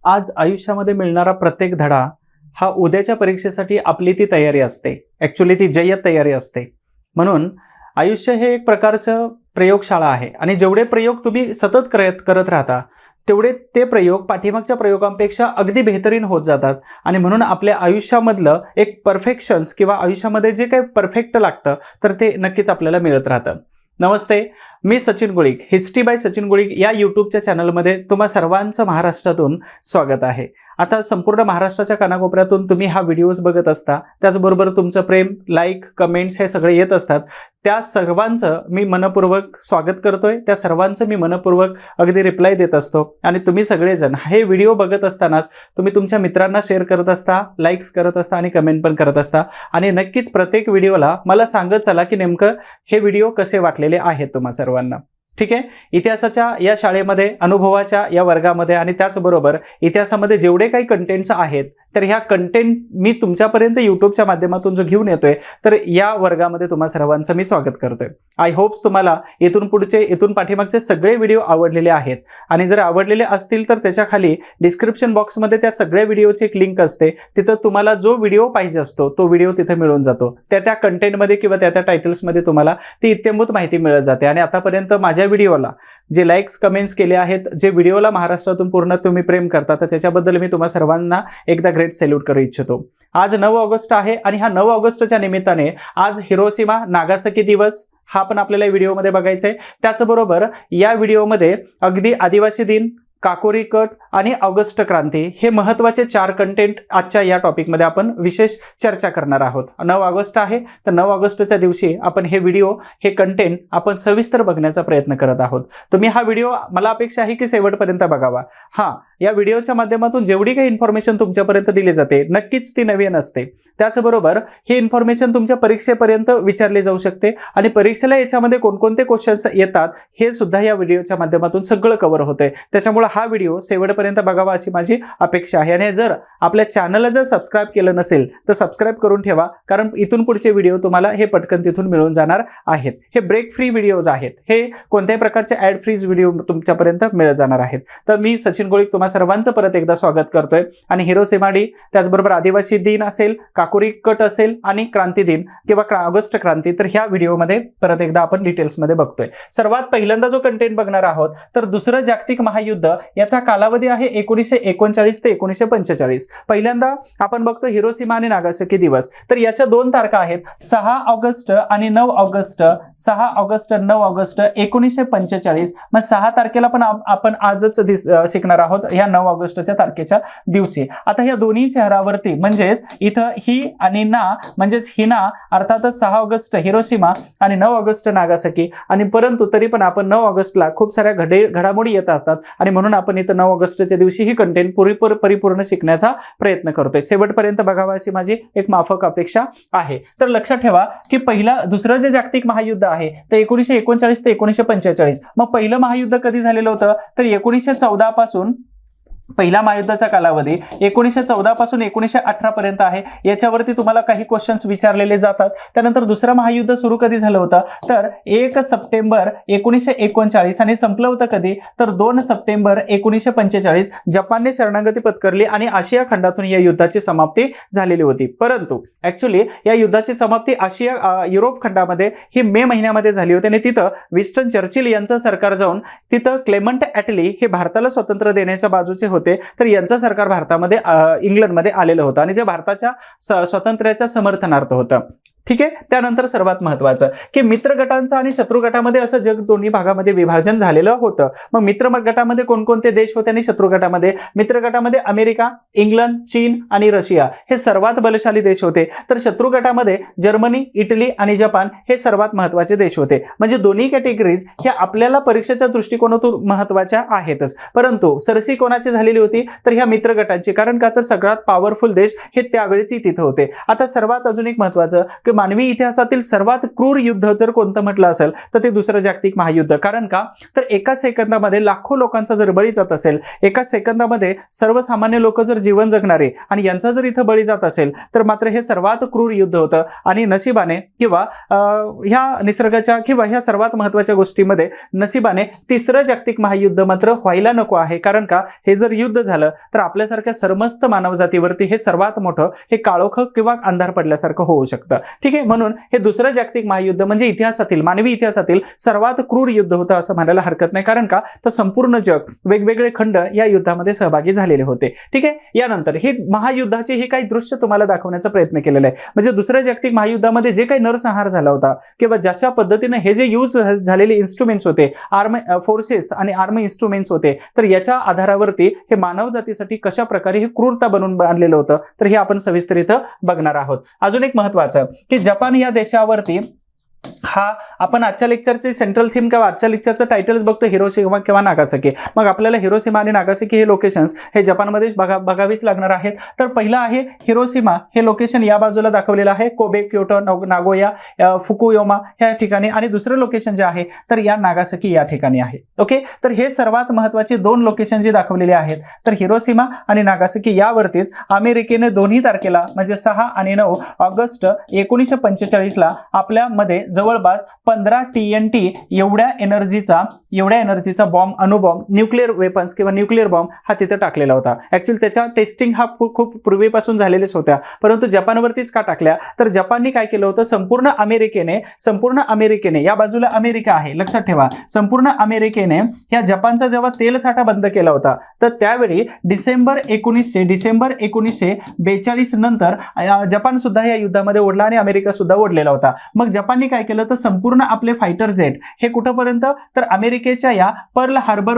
आज आयुष्यामध्ये मिळणारा प्रत्येक धडा हा उद्याच्या परीक्षेसाठी आपली ती तयारी असते. ॲक्च्युली ती जय्यत तयारी असते. म्हणून आयुष्य हे एक प्रकारचं प्रयोगशाळा आहे आणि जेवढे प्रयोग तुम्ही सतत करत राहता तेवढे ते प्रयोग पाठीमागच्या प्रयोगांपेक्षा अगदी बेहतरीन होत जातात आणि म्हणून आपल्या आयुष्यामधलं एक परफेक्शन्स किंवा आयुष्यामध्ये जे काही परफेक्ट लागतं तर ते नक्कीच आपल्याला मिळत राहतं. नमस्ते, मी सचिन गोळीक, हिस्ट्री बाय सचिन गोळीक या यूट्यूबच्या चॅनलमध्ये तुम्हा सर्वांचं महाराष्ट्रातून स्वागत आहे. आता संपूर्ण महाराष्ट्राच्या कानाकोपऱ्यातून तुम्ही हा व्हिडिओज बघत असता, त्याचबरोबर तुमचं प्रेम, लाईक, कमेंट्स हे सगळे येत असतात. त्या सर्वांचं मी मनपूर्वक स्वागत करतोय. त्या सर्वांचं मी मनपूर्वक अगदी रिप्लाय देत असतो आणि तुम्ही सगळेजण हे व्हिडिओ बघत असतानाच तुम्ही तुमच्या मित्रांना शेअर करत असता, लाईक्स करत असता आणि कमेंट पण करत असता. आणि नक्कीच प्रत्येक व्हिडिओला मला सांगत चला की नेमकं हे व्हिडिओ कसे वाटलेले आहेत तुम्हा सर्वांना. ठीक आहे. इतिहासाच्या या शाळेमध्ये, अनुभवाच्या या वर्गामध्ये आणि त्याचबरोबर इतिहासामध्ये जेवढे काही कंटेंट्स आहेत तर ह्या कंटेंट मी तुमच्यापर्यंत यूट्यूबच्या माध्यमातून जो घेऊन येतोय तर या वर्गामध्ये तुम्हा सर्वांचं मी स्वागत करतोय. आय होप्स तुम्हाला इथून पाठीमागचे सगळे व्हिडिओ आवडलेले आहेत आणि जर आवडलेले असतील तर त्याच्या खाली डिस्क्रिप्शन बॉक्समध्ये त्या सगळ्या व्हिडिओची एक लिंक असते. तिथं तुम्हाला जो व्हिडिओ पाहिजे असतो तो व्हिडिओ तिथे मिळून जातो. त्या कंटेंटमध्ये किंवा त्या टायटल्समध्ये तुम्हाला ती इत्थंभूत माहिती मिळत जाते. आणि आतापर्यंत माझ्या व्हिडिओला जे लाईक्स, कमेंट्स केले आहेत, जे व्हिडिओला महाराष्ट्रातून पूर्ण तुम्ही प्रेम करता, तर त्याच्याबद्दल मी तुम्हा सर्वांना एकदा ग्रेट सॅल्यूट करू इच्छितो. आज 9 ऑगस्ट आहे आणि हा 9 ऑगस्टच्या निमित्ताने आज हिरोशिमा नागासाकी दिवस हा पण आपल्याला व्हिडिओमध्ये बघायचा आहे. त्याचबरोबर या व्हिडिओमध्ये अगदी आदिवासी दिन, काकोरी कट आणि ऑगस्ट क्रांती हे महत्त्वाचे 4 कंटेंट आजच्या या टॉपिकमध्ये आपण विशेष चर्चा करणार आहोत. 9 ऑगस्ट आहे तर 9 ऑगस्टच्या दिवशी आपण हे व्हिडिओ, हे कंटेंट आपण सविस्तर बघण्याचा प्रयत्न करत आहोत. तुम्ही हा व्हिडिओ, मला अपेक्षा आहे की शेवटपर्यंत बघावा. या व्हिडिओच्या माध्यमातून जेवढी काही इन्फॉर्मेशन तुमच्यापर्यंत दिली जाते नक्कीच ती नवीन असते. त्याचबरोबर ही इन्फॉर्मेशन तुमच्या परीक्षेपर्यंत विचारली जाऊ शकते आणि परीक्षेला याच्यामध्ये कोणकोणते क्वेश्चन्स येतात हे सुद्धा या व्हिडिओच्या माध्यमातून सगळं कव्हर होते. त्याच्यामुळे हा व्हिडिओ शेवटपर्यंत बघावा अशी माझी अपेक्षा आहे. आणि जर आपल्या चॅनलला जर सबस्क्राईब केलं नसेल तर सबस्क्राईब करून ठेवा, कारण इथून पुढचे व्हिडिओ तुम्हाला हे पटकन तिथून मिळून जाणार आहेत. हे ब्रेक फ्री व्हिडिओज आहेत. हे कोणत्याही प्रकारचे ऍड फ्रीज व्हिडिओ तुमच्यापर्यंत मिळत जाणार आहेत. तर मी सचिन गोळीक तुम्हा सर्वांचं परत एकदा स्वागत करतोय. आणि हिरोशिमा डे, त्याचबरोबर आदिवासी दिन असेल, काकोरी कट असेल आणि क्रांती दिन किंवा ऑगस्ट क्रांती, तर ह्या व्हिडिओमध्ये परत एकदा आपण डिटेल्समध्ये बघतोय. सर्वात पहिल्यांदा जो कंटेंट बघणार आहोत तर दुसरं जागतिक महायुद्ध याचा कालावधी आहे 1939 ते 1945. पहिल्यांदा आपण बघतो हिरोशिमा आणि नागासाकी दिवस. तर याच्या 2 तारखा आहेत, 6 ऑगस्ट आणि 9 ऑगस्ट. 6 August 9 August 1945. मग 6 तारखेला पण आपण आजच शिकणार आहोत ह्या 9 ऑगस्टच्या तारखेच्या दिवशी. आता ह्या दोन्ही शहरावरती म्हणजेच इथं ही आणि ना म्हणजेच हिना, अर्थातच 6 ऑगस्ट हिरोशिमा आणि 9 ऑगस्ट नागासाकी. आणि परंतु तरी पण आपण 9 ऑगस्टला खूप साऱ्या घडामोडी येत असतात आणि म्हणून आपण इथं 9 ऑगस्टच्या दिवशी ही कंटेंट परिपूर्ण शिकण्याचा प्रयत्न करतोय. शेवटपर्यंत बघावा अशी माझी एक माफक अपेक्षा आहे. तर लक्षात ठेवा की दुसरं जे जागतिक महायुद्ध आहे ते 1939 ते 1945. मग पहिलं महायुद्ध कधी झालेलं होतं तर 1914 पासून पहिला महायुद्धाचा कालावधी 1914 पासून 1918 पर्यंत आहे. याच्यावरती तुम्हाला काही क्वेश्चन्स विचारलेले जातात. त्यानंतर दुसरं महायुद्ध सुरू कधी झालं होतं तर 1 सप्टेंबर 1939 आणि संपलं होतं कधी तर 2 सप्टेंबर 1945. जपानने शरणागती पत्करली आणि आशिया खंडातून या युद्धाची समाप्ती झालेली होती. परंतु ऍक्च्युली या युद्धाची समाप्ती युरोप खंडामध्ये ही मे महिन्यामध्ये झाली होती आणि तिथं विन्स्टन चर्चिल यांचं सरकार जाऊन तिथं क्लेमंट ॲटली हे भारताला स्वातंत्र्य देण्याच्या बाजूचे होते. तर यांचं सरकार भारतामध्ये, इंग्लंडमध्ये आलेलं होतं आणि ते भारताच्या स्वातंत्र्याच्या समर्थनार्थ होतं. ठीक आहे. त्यानंतर सर्वात महत्वाचं की मित्र गटांचं आणि शत्रू गटामध्ये असं जग दोन्ही भागामध्ये विभाजन झालेलं होतं. मग मित्र गटामध्ये कोणकोणते देश होते आणि शत्रू गटामध्ये? मित्र गटामध्ये अमेरिका, इंग्लंड, चीन आणि रशिया हे सर्वात बलशाली देश होते. तर शत्रू गटामध्ये जर्मनी, इटली आणि जपान हे सर्वात महत्वाचे देश होते. म्हणजे दोन्ही कॅटेगरीज ह्या आपल्याला परीक्षेच्या दृष्टिकोनातून महत्वाच्या आहेतच. परंतु सरसी कोणाची झालेली होती तर ह्या मित्र गटांची. कारण का तर सगळ्यात पॉवरफुल देश हे त्यावेळी तिथं होते. आता सर्वात अजून एक महत्वाचं की मानवी इतिहासातील सर्वात क्रूर युद्ध जर कोणतं म्हटलं असेल तर ते दुसरं जागतिक महायुद्ध. कारण का, तर एकाच सेकंदामध्ये लाखो लोकांचा जर बळी जात असेल, एकाच सेकंदामध्ये सर्वसामान्य लोक जर जीवन जगणारे आणि यांचा जर इथं बळी जात असेल तर मात्र हे सर्वात क्रूर युद्ध होतं. आणि नशिबाने किंवा ह्या निसर्गाच्या किंवा ह्या सर्वात महत्त्वाच्या गोष्टीमध्ये नशिबाने तिसरं जागतिक महायुद्ध मात्र व्हायला नको आहे. कारण का, हे जर युद्ध झालं तर आपल्यासारख्या सर्मस्त मानवजातीवरती हे सर्वात मोठं हे काळोख किंवा अंधार पडल्यासारखं होऊ शकतं. ठीक आहे, म्हणून हे दुसरं जागतिक महायुद्ध म्हणजे इतिहासातील मानवी इतिहासातील सर्वात क्रूर युद्ध होतं असं म्हणायला हरकत नाही. कारण का, तर संपूर्ण जग वेगवेगळे खंड या युद्धामध्ये सहभागी झालेले होते. ठीक आहे, यानंतर हे महायुद्धाचे हे काही दृश्य तुम्हाला दाखवण्याचा प्रयत्न केलेला आहे. म्हणजे दुसऱ्या जागतिक महायुद्धामध्ये जे काही नरसंहार झाला होता किंवा जशा पद्धतीने हे जे यूज झालेले इन्स्ट्रुमेंट्स होते, आर्मी फोर्सेस आणि आर्मी इन्स्ट्रुमेंट्स होते, तर याच्या आधारावरती हे मानव जातीसाठी कशा प्रकारे हे क्रूरता बनवून आणलेलं होतं तर हे आपण सविस्तर इथं बघणार आहोत. अजून एक महत्त्वाचं की जपान या देशावरती हा आपण आजच्या लेक्चरचे सेंट्रल थीम किंवा आजच्या लेक्चरचं टायटल्स बघतो हिरोशिमा किंवा नागासाकी. मग आपल्याला हिरोशिमा आणि नागासाकी हे लोकेशन्स हे जपानमध्येच बघावीच लागणार आहेत. तर पहिलं आहे हिरोशिमा, हे लोकेशन या बाजूला दाखवलेलं आहे, कोबे, क्योटो, नागोया, फुकुयोमा ह्या ठिकाणी. आणि दुसरं लोकेशन जे आहे तर या नागासाकी या ठिकाणी आहे. ओके, तर हे सर्वात महत्त्वाची दोन लोकेशन जे दाखवलेले आहेत तर हिरोशिमा आणि नागासाकी यावरतीच अमेरिकेने दोन्ही तारखेला म्हणजे 6 आणि 9 ऑगस्ट 1945 ला आपल्यामध्ये जवळपास 15 TNT एवढ्या एनर्जीचा बॉम्ब, अणुबॉम्ब, न्यूक्लिअर वेपन्स किंवा न्यूक्लिअर बॉम्ब हा तिथे टाकलेला होता. ऍक्च्युअली त्याच्या टेस्टिंग हा खूप पूर्वीपासून झालेलेच होत्या, परंतु जपानवरतीच का टाकल्या तर जपानने काय केलं होतं, संपूर्ण अमेरिकेने या बाजूला अमेरिका आहे लक्षात ठेवा, संपूर्ण अमेरिकेने या जपानचा जेव्हा तेल साठा बंद केला होता तर त्यावेळी डिसेंबर 1942 नंतर जपान सुद्धा या युद्धामध्ये ओढला आणि अमेरिका सुद्धा ओढलेला होता. मग जपानने काय केलं तर संपूर्ण आपले फायटर जेट हे कुठपर्यंत तर अमेरिकेच्या या पर्ल हार्बर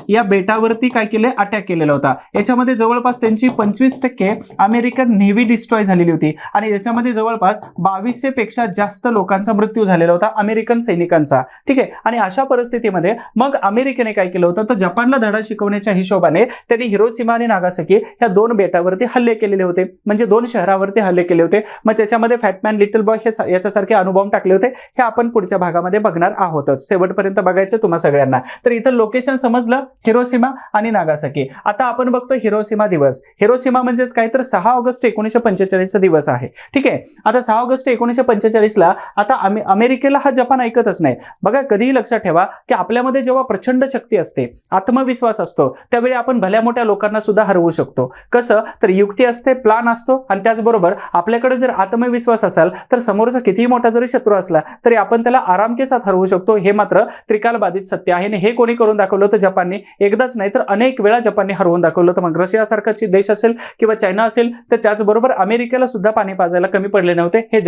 या बेटावरती काय केले, अटॅक केलेला होता. याच्यामध्ये जवळपास त्यांची 25% अमेरिकन नेव्ही डिस्ट्रॉय झालेली होती आणि याच्यामध्ये जवळपास 2200 पेक्षा जास्त लोकांचा मृत्यू झालेला होता अमेरिकन सैनिकांचा. ठीक आहे, आणि अशा परिस्थितीमध्ये मग अमेरिकेने काय केलं होतं तर जपानला धडा शिकवण्याच्या हिशोबाने त्यांनी हिरोशिमा आणि नागासाकी या दोन बेटावरती हल्ले केलेले होते, म्हणजे दोन शहरावरती हल्ले केले होते. मग त्याच्यामध्ये फॅटमॅन, लिटल बॉय हे याच्यासारखे अणुबॉम्ब टाकले होते. हे आपण पुढच्या भागामध्ये बघणार आहोतच, शेवटपर्यंत बघायचं तुम्हा सगळ्यांना. तर इथं लोकेशन समजलं, हिरोशिमा आणि नागासाकी. आता आपण बघतो हिरोशिमा दिवस. हिरोशिमा म्हणजेच काय तर 6 ऑगस्ट 1945 दिवस आहे. ठीक आहे, आता 6 ऑगस्ट 1945 ला आता अमेरिकेला हा जपान ऐकतच नाही. बघा, कधीही लक्षात ठेवा की आपल्यामध्ये जेव्हा प्रचंड शक्ती असते, आत्मविश्वास असतो, त्यावेळी आपण भल्या मोठ्या लोकांना सुद्धा हरवू शकतो. कसं तर युक्ती असते, प्लान असतो आणि त्याचबरोबर आपल्याकडे जर आत्मविश्वास असेल तर समोरचा कितीही मोठा जरी शत्रू असला तरी आपण त्याला आरामकेसात हरवू शकतो. हे मात्र त्रिकालबाधित सत्य आहे आणि हे कोणी करून दाखवलं होतं जपानने. एकदाच नाही तर अनेक वेळा जपानने हरवून दाखवलं होतं. मग रशियासारखा देश असेल किंवा चायना असेल तर त्याचबरोबर अमेरिकेला सुद्धा पाणी पाजायला कमी पडले नव्हते हे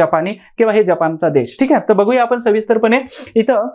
जपानचा देश. ठीक आहे, तर बघूया आपण सविस्तरपणे. इथं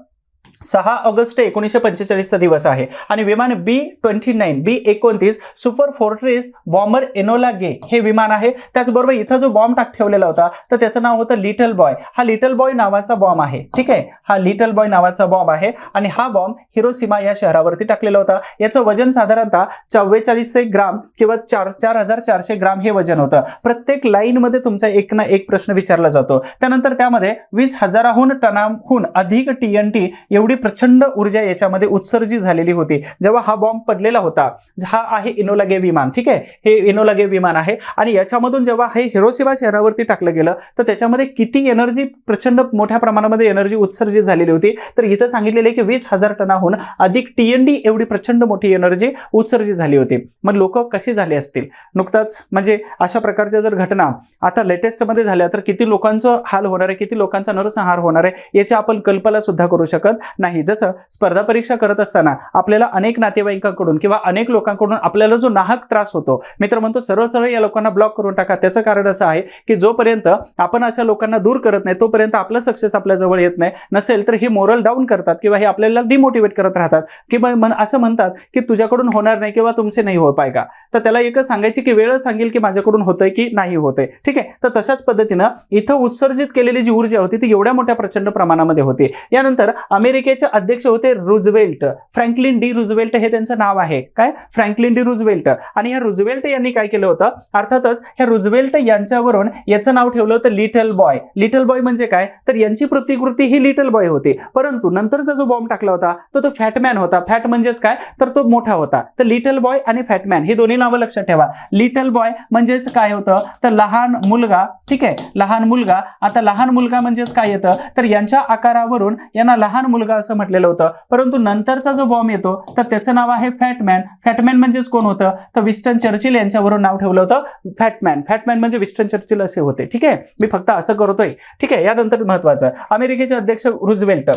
6 ऑगस्ट 1945 दिवस आहे आणि विमान B-29 super fortress bomber Enola Gay हे विमान आहे. त्याचबरोबर इथं जो बॉम्ब ठेवलेला होता तर त्याचं नाव होतं लिटल बॉय. हा लिटल बॉय नावाचा बॉम्ब आहे. ठीक आहे, हा लिटल बॉय नावाचा बॉम्ब आहे आणि हा बॉम्ब हिरोशिमा या शहरावरती टाकलेला होता. याचं वजन साधारणतः 4400 ग्राम किंवा 4400 ग्राम हे वजन होतं. प्रत्येक लाईन मध्ये तुमचा एक ना एक प्रश्न विचारला जातो. त्यानंतर त्यामध्ये 20,000 टनाहून अधिक TNT एवढी प्रचंड ऊर्जा याच्यामध्ये उत्सर्जित झालेली होती जेव्हा हा बॉम्ब पडलेला होता. हा आहे एनोला गे विमान. ठीक आहे, हे एनोला गे विमान आहे आणि याच्यामधून जेव्हा हे हिरोशिमा शहरावरती टाकलं गेलं तर त्याच्यामध्ये किती एनर्जी, प्रचंड मोठ्या प्रमाणामध्ये एनर्जी उत्सर्जित झालेली होती. तर इथं सांगितलेलं आहे की 20,000 टनाहून अधिक TNT एवढी प्रचंड मोठी एनर्जी उत्सर्जित झाली होती. मग लोक कशी झाले असतील नुकताच, म्हणजे अशा प्रकारच्या जर घटना आता लेटेस्ट मध्ये झाल्या तर किती लोकांचं हाल होणार आहे, किती लोकांचा नरसंहार होणार आहे याची आपण कल्पना सुद्धा करू शकत नाही. जसं स्पर्धा परीक्षा करत असताना आपल्याला अनेक नातेवाईकांकडून किंवा अनेक लोकांकडून आपल्याला जो नाहक त्रास होतो, मित्र म्हणतो सरळ या लोकांना ब्लॉक करून टाका. त्याचं कारण असं आहे की जोपर्यंत आपण अशा लोकांना दूर करत नाही तोपर्यंत आपलं सक्सेस आपल्या जवळ येत नाही. नसेल तर हे मोरल डाऊन करतात किंवा हे आपल्याला डिमोटिवेट करत राहतात किंवा असं म्हणतात की तुझ्याकडून होणार नाही किंवा तुमचे नाही हो पाएगा. तर त्याला एकच सांगायची की वेळ सांगेल की माझ्याकडून होतंय की नाही होतंय. ठीक आहे, तर तशाच पद्धतीनं इथं उत्सर्जित केलेली जी ऊर्जा होती ती एवढ्या मोठ्या प्रचंड प्रमाणामध्ये होती. यानंतर अमेरिकेने अमेरिकेचे अध्यक्ष होते रुझवेल्ट, फ्रँकलिन डी रुझवेल्ट हे त्यांचं नाव आहे. काय? Franklin D Roosevelt. आणि ह्या रुझवेल्ट यांनी काय केलं होतं? अर्थातच ह्या रुझवेल्ट यांच्यावरून याचं नाव ठेवलं होतं लिटल बॉय. लिटल बॉय म्हणजे काय? तर यांची प्रतिकृती ही लिटल बॉय होती. परंतु नंतरचा जो बॉम्ब टाकला होता तो फॅटमॅन होता. फॅट म्हणजेच काय? तर तो मोठा होता. तर लिटल बॉय आणि फॅटमॅन ही दोन्ही नावं लक्षात ठेवा. लिटल बॉय म्हणजेच काय होतं? तर लहान मुलगा. ठीक आहे, लहान मुलगा. आता लहान मुलगा म्हणजेच काय येतं? तर यांच्या आकारावरून यांना लहान मुलगा असं म्हटलेलं होतं. परंतु नंतरचा जो बॉम्ब येतो तर त्याचं नाव आहे फॅटमॅन. फॅटमॅन म्हणजेच कोण होतं? तर विन्स्टन चर्चिल यांच्यावरून नाव ठेवलं होतं फॅटमॅन. फॅटमॅन म्हणजे विन्स्टन चर्चिल असे होते. ठीक आहे, मी फक्त असं करतोय. ठीक आहे, यानंतर महत्वाचं अमेरिकेचे अध्यक्ष रुझवेल्ट,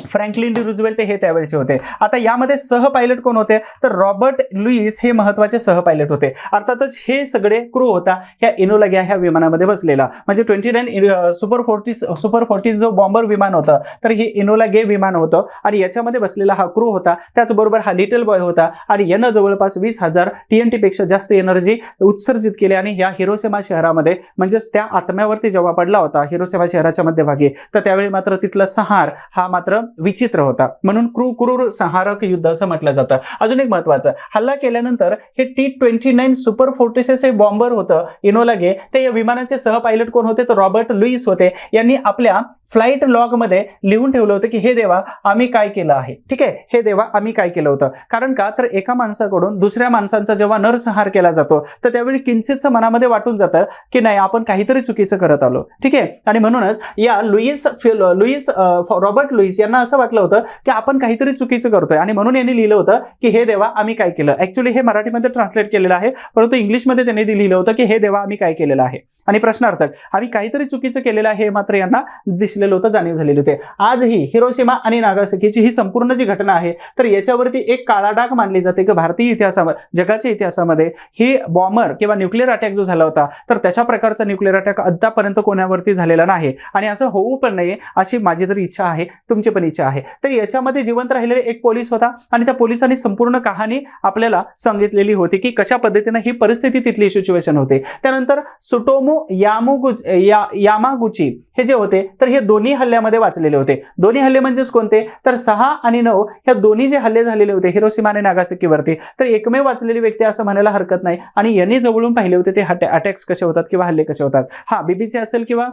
फ्रँकलिन डी रुझवेल्ट हे त्यावेळेचे होते. आता यामध्ये सह पायलट कोण होते? तर रॉबर्ट लुईस हे महत्वाचे सह पायलट होते. अर्थातच हे सगळे क्रू होता ह्या इनोला गे ह्या विमानामध्ये बसलेला. म्हणजे 29 सुपर 40 जो बॉम्बर विमान होतं तर हे इनोला गे विमान होतं आणि याच्यामध्ये बसलेला हा क्रू होता. त्याचबरोबर हा लिटल बॉय होता आणि यानं जवळपास 20,000 TNT पेक्षा जास्त एनर्जी उत्सर्जित केली आणि या हिरोशिमा शहरामध्ये म्हणजेच त्या आत्म्यावरती जेव्हा पडला होता हिरोशिमा शहराच्या मध्यभागी तर त्यावेळी मात्र तिथला संहार हा मात्र विचित्र होता. म्हणून क्रूर संहारक युद्ध असं म्हटलं जातं. अजून एक महत्वाचं, हल्ला केल्यानंतर हे T-29 सुपर 46 हे बॉम्बर होतं इनोला गे. ते या विमानाचे सह पायलट कोण होते? तर रॉबर्ट लुईस होते. यांनी आपल्या फ्लाईट लॉग मध्ये लिहून ठेवलं होतं की हे देवा आम्ही काय केलं आहे. ठीक आहे, हे देवा आम्ही काय केलं होतं. कारण का? तर एका माणसाकडून दुसऱ्या माणसांचा जेव्हा नरसंहार केला जातो तर त्यावेळी किंचितचं मनामध्ये वाटून जातं की नाही आपण काहीतरी चुकीचं करत आलो. ठीक आहे, आणि म्हणूनच या रॉबर्ट लुईस यांना असं वाटलं होतं की आपण काहीतरी चुकीचं करतोय आणि म्हणून यांनी लिहिलं होतं की हे देवा आम्ही काय केलं. ऍक्च्युली हे मराठीमध्ये ट्रान्सलेट केलेलं आहे परंतु इंग्लिशमध्ये त्यांनी लिहिलं होतं की हे देवा आम्ही काय केलेलं आहे. आणि प्रश्नार्थक आम्ही काहीतरी चुकीचं केलेलं आहे हे मात्र यांना दिसलेलं होतं, जाणीव झालेली होती. आजही हिरोशिमा आणि नागासाकीची ही संपूर्ण जी घटना आहे तर याच्यावरती एक काळा डाग मानली जाते की भारतीय इतिहासामध्ये जगाच्या इतिहासामध्ये ही बॉम्बर किंवा न्यूक्लिअर अटॅक जो झाला होता तर तशा प्रकारचा न्यूक्लिअर अटॅक आतापर्यंत कोणावरती झालेला नाही आणि असं होऊ पण नये अशी माझी तरी इच्छा आहे, तुमची पण इच्छा आहे. तर याच्यामध्ये जिवंत राहिलेले एक पोलीस होता आणि त्या पोलिसांनी संपूर्ण कहाणी आपल्याला सांगितलेली होती की कशा पद्धतीने ही परिस्थिती तिथली सिच्युएशन होते. त्यानंतर सुटोमो यामागुची हे जे होते तर हे दोन्ही हल्ल्यामध्ये वाचलेले होते. दोन्ही हल्ले म्हणजेच कोणते? तर 6 आणि 9 ह्या दोन्ही जे हल्ले झालेले होते हिरोशिमा आणि नागासाकीवरती तर एकमेव वाचलेली व्यक्ती असं म्हणायला हरकत नाही. आणि यांनी जवळून पाहिले होते ते अटॅक्स कसे होतात किंवा हल्ले कसे होतात. हा, BBC असेल किंवा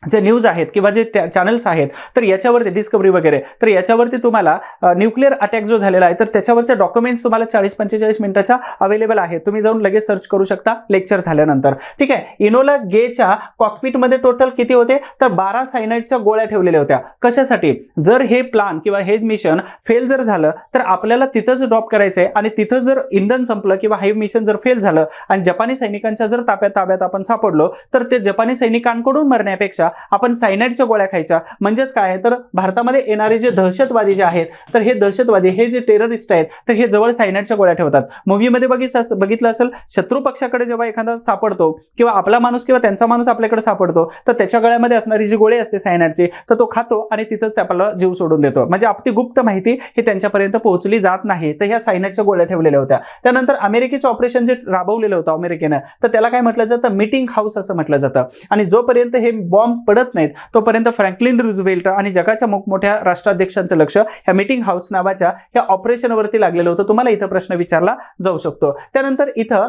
जे न्यूज आहेत किंवा जे चॅनल्स आहेत तर याच्यावरती डिस्कवरी वगैरे तर याच्यावरती तुम्हाला न्यूक्लिअर अटॅक जो झालेला आहे तर त्याच्यावरचे डॉक्युमेंट्स तुम्हाला 40-45 मिनिटाच्या अवेलेबल आहेत. तुम्ही जाऊन लगेच सर्च करू शकता लेक्चर झाल्यानंतर. ठीक आहे, इनोला गेच्या कॉकपिटमध्ये टोटल किती होते? तर 12 सायनाइडच्या गोळ्या ठेवलेल्या होत्या. कशासाठी? जर हे प्लान किंवा हे मिशन फेल जर झालं तर आपल्याला तिथंच ड्रॉप करायचंय आणि तिथं जर इंधन संपलं किंवा हे मिशन जर फेल झालं आणि जपानी सैनिकांच्या जर ताब्यात आपण सापडलो तर ते जपानी सैनिकांकडून मरण्यापेक्षा आपण सायनाइडच्या गोळ्या खायच्या. म्हणजेच काय आहे? तर भारतामध्ये येणारे जे दहशतवादी जे आहेत तर हे दहशतवादी हे जे टेररिस्ट आहेत तर हे जवळ सायनाइडच्या गोळ्या ठेवतात. मूव्हीमध्ये बघितलं असेल शत्रू पक्षाकडे जेव्हा एखादा सापडतो किंवा आपला माणूस किंवा त्यांचा माणूस आपल्याकडे सापडतो तर त्याच्या गळ्यामध्ये असणारी जी गोळी असते सायनाइडची तर तो खातो आणि तिथंच आपल्याला जीव सोडून देतो. म्हणजे आपली गुप्त माहिती ही त्यांच्यापर्यंत पोहोचली जात नाही. तर ह्या सायनाइडच्या गोळ्या ठेवलेल्या होत्या. त्यानंतर अमेरिकेचं ऑपरेशन जे राबवलेलं होतं अमेरिकेनं तर त्याला काय म्हटलं जातं? मीटिंग हाऊस असं म्हटलं जातं. आणि जोपर्यंत हे बॉम्ब पडत नाहीत तोपर्यंत फ्रँकलिन रुझवेल्ट आणि जगाच्या मोठमोठ्या राष्ट्राध्यक्षांचं लक्ष ह्या मीटिंग हाऊस नावाच्या ह्या ऑपरेशनवरती लागलेलं होतं. तुम्हाला इथं प्रश्न विचारला जाऊ शकतो. त्यानंतर इथं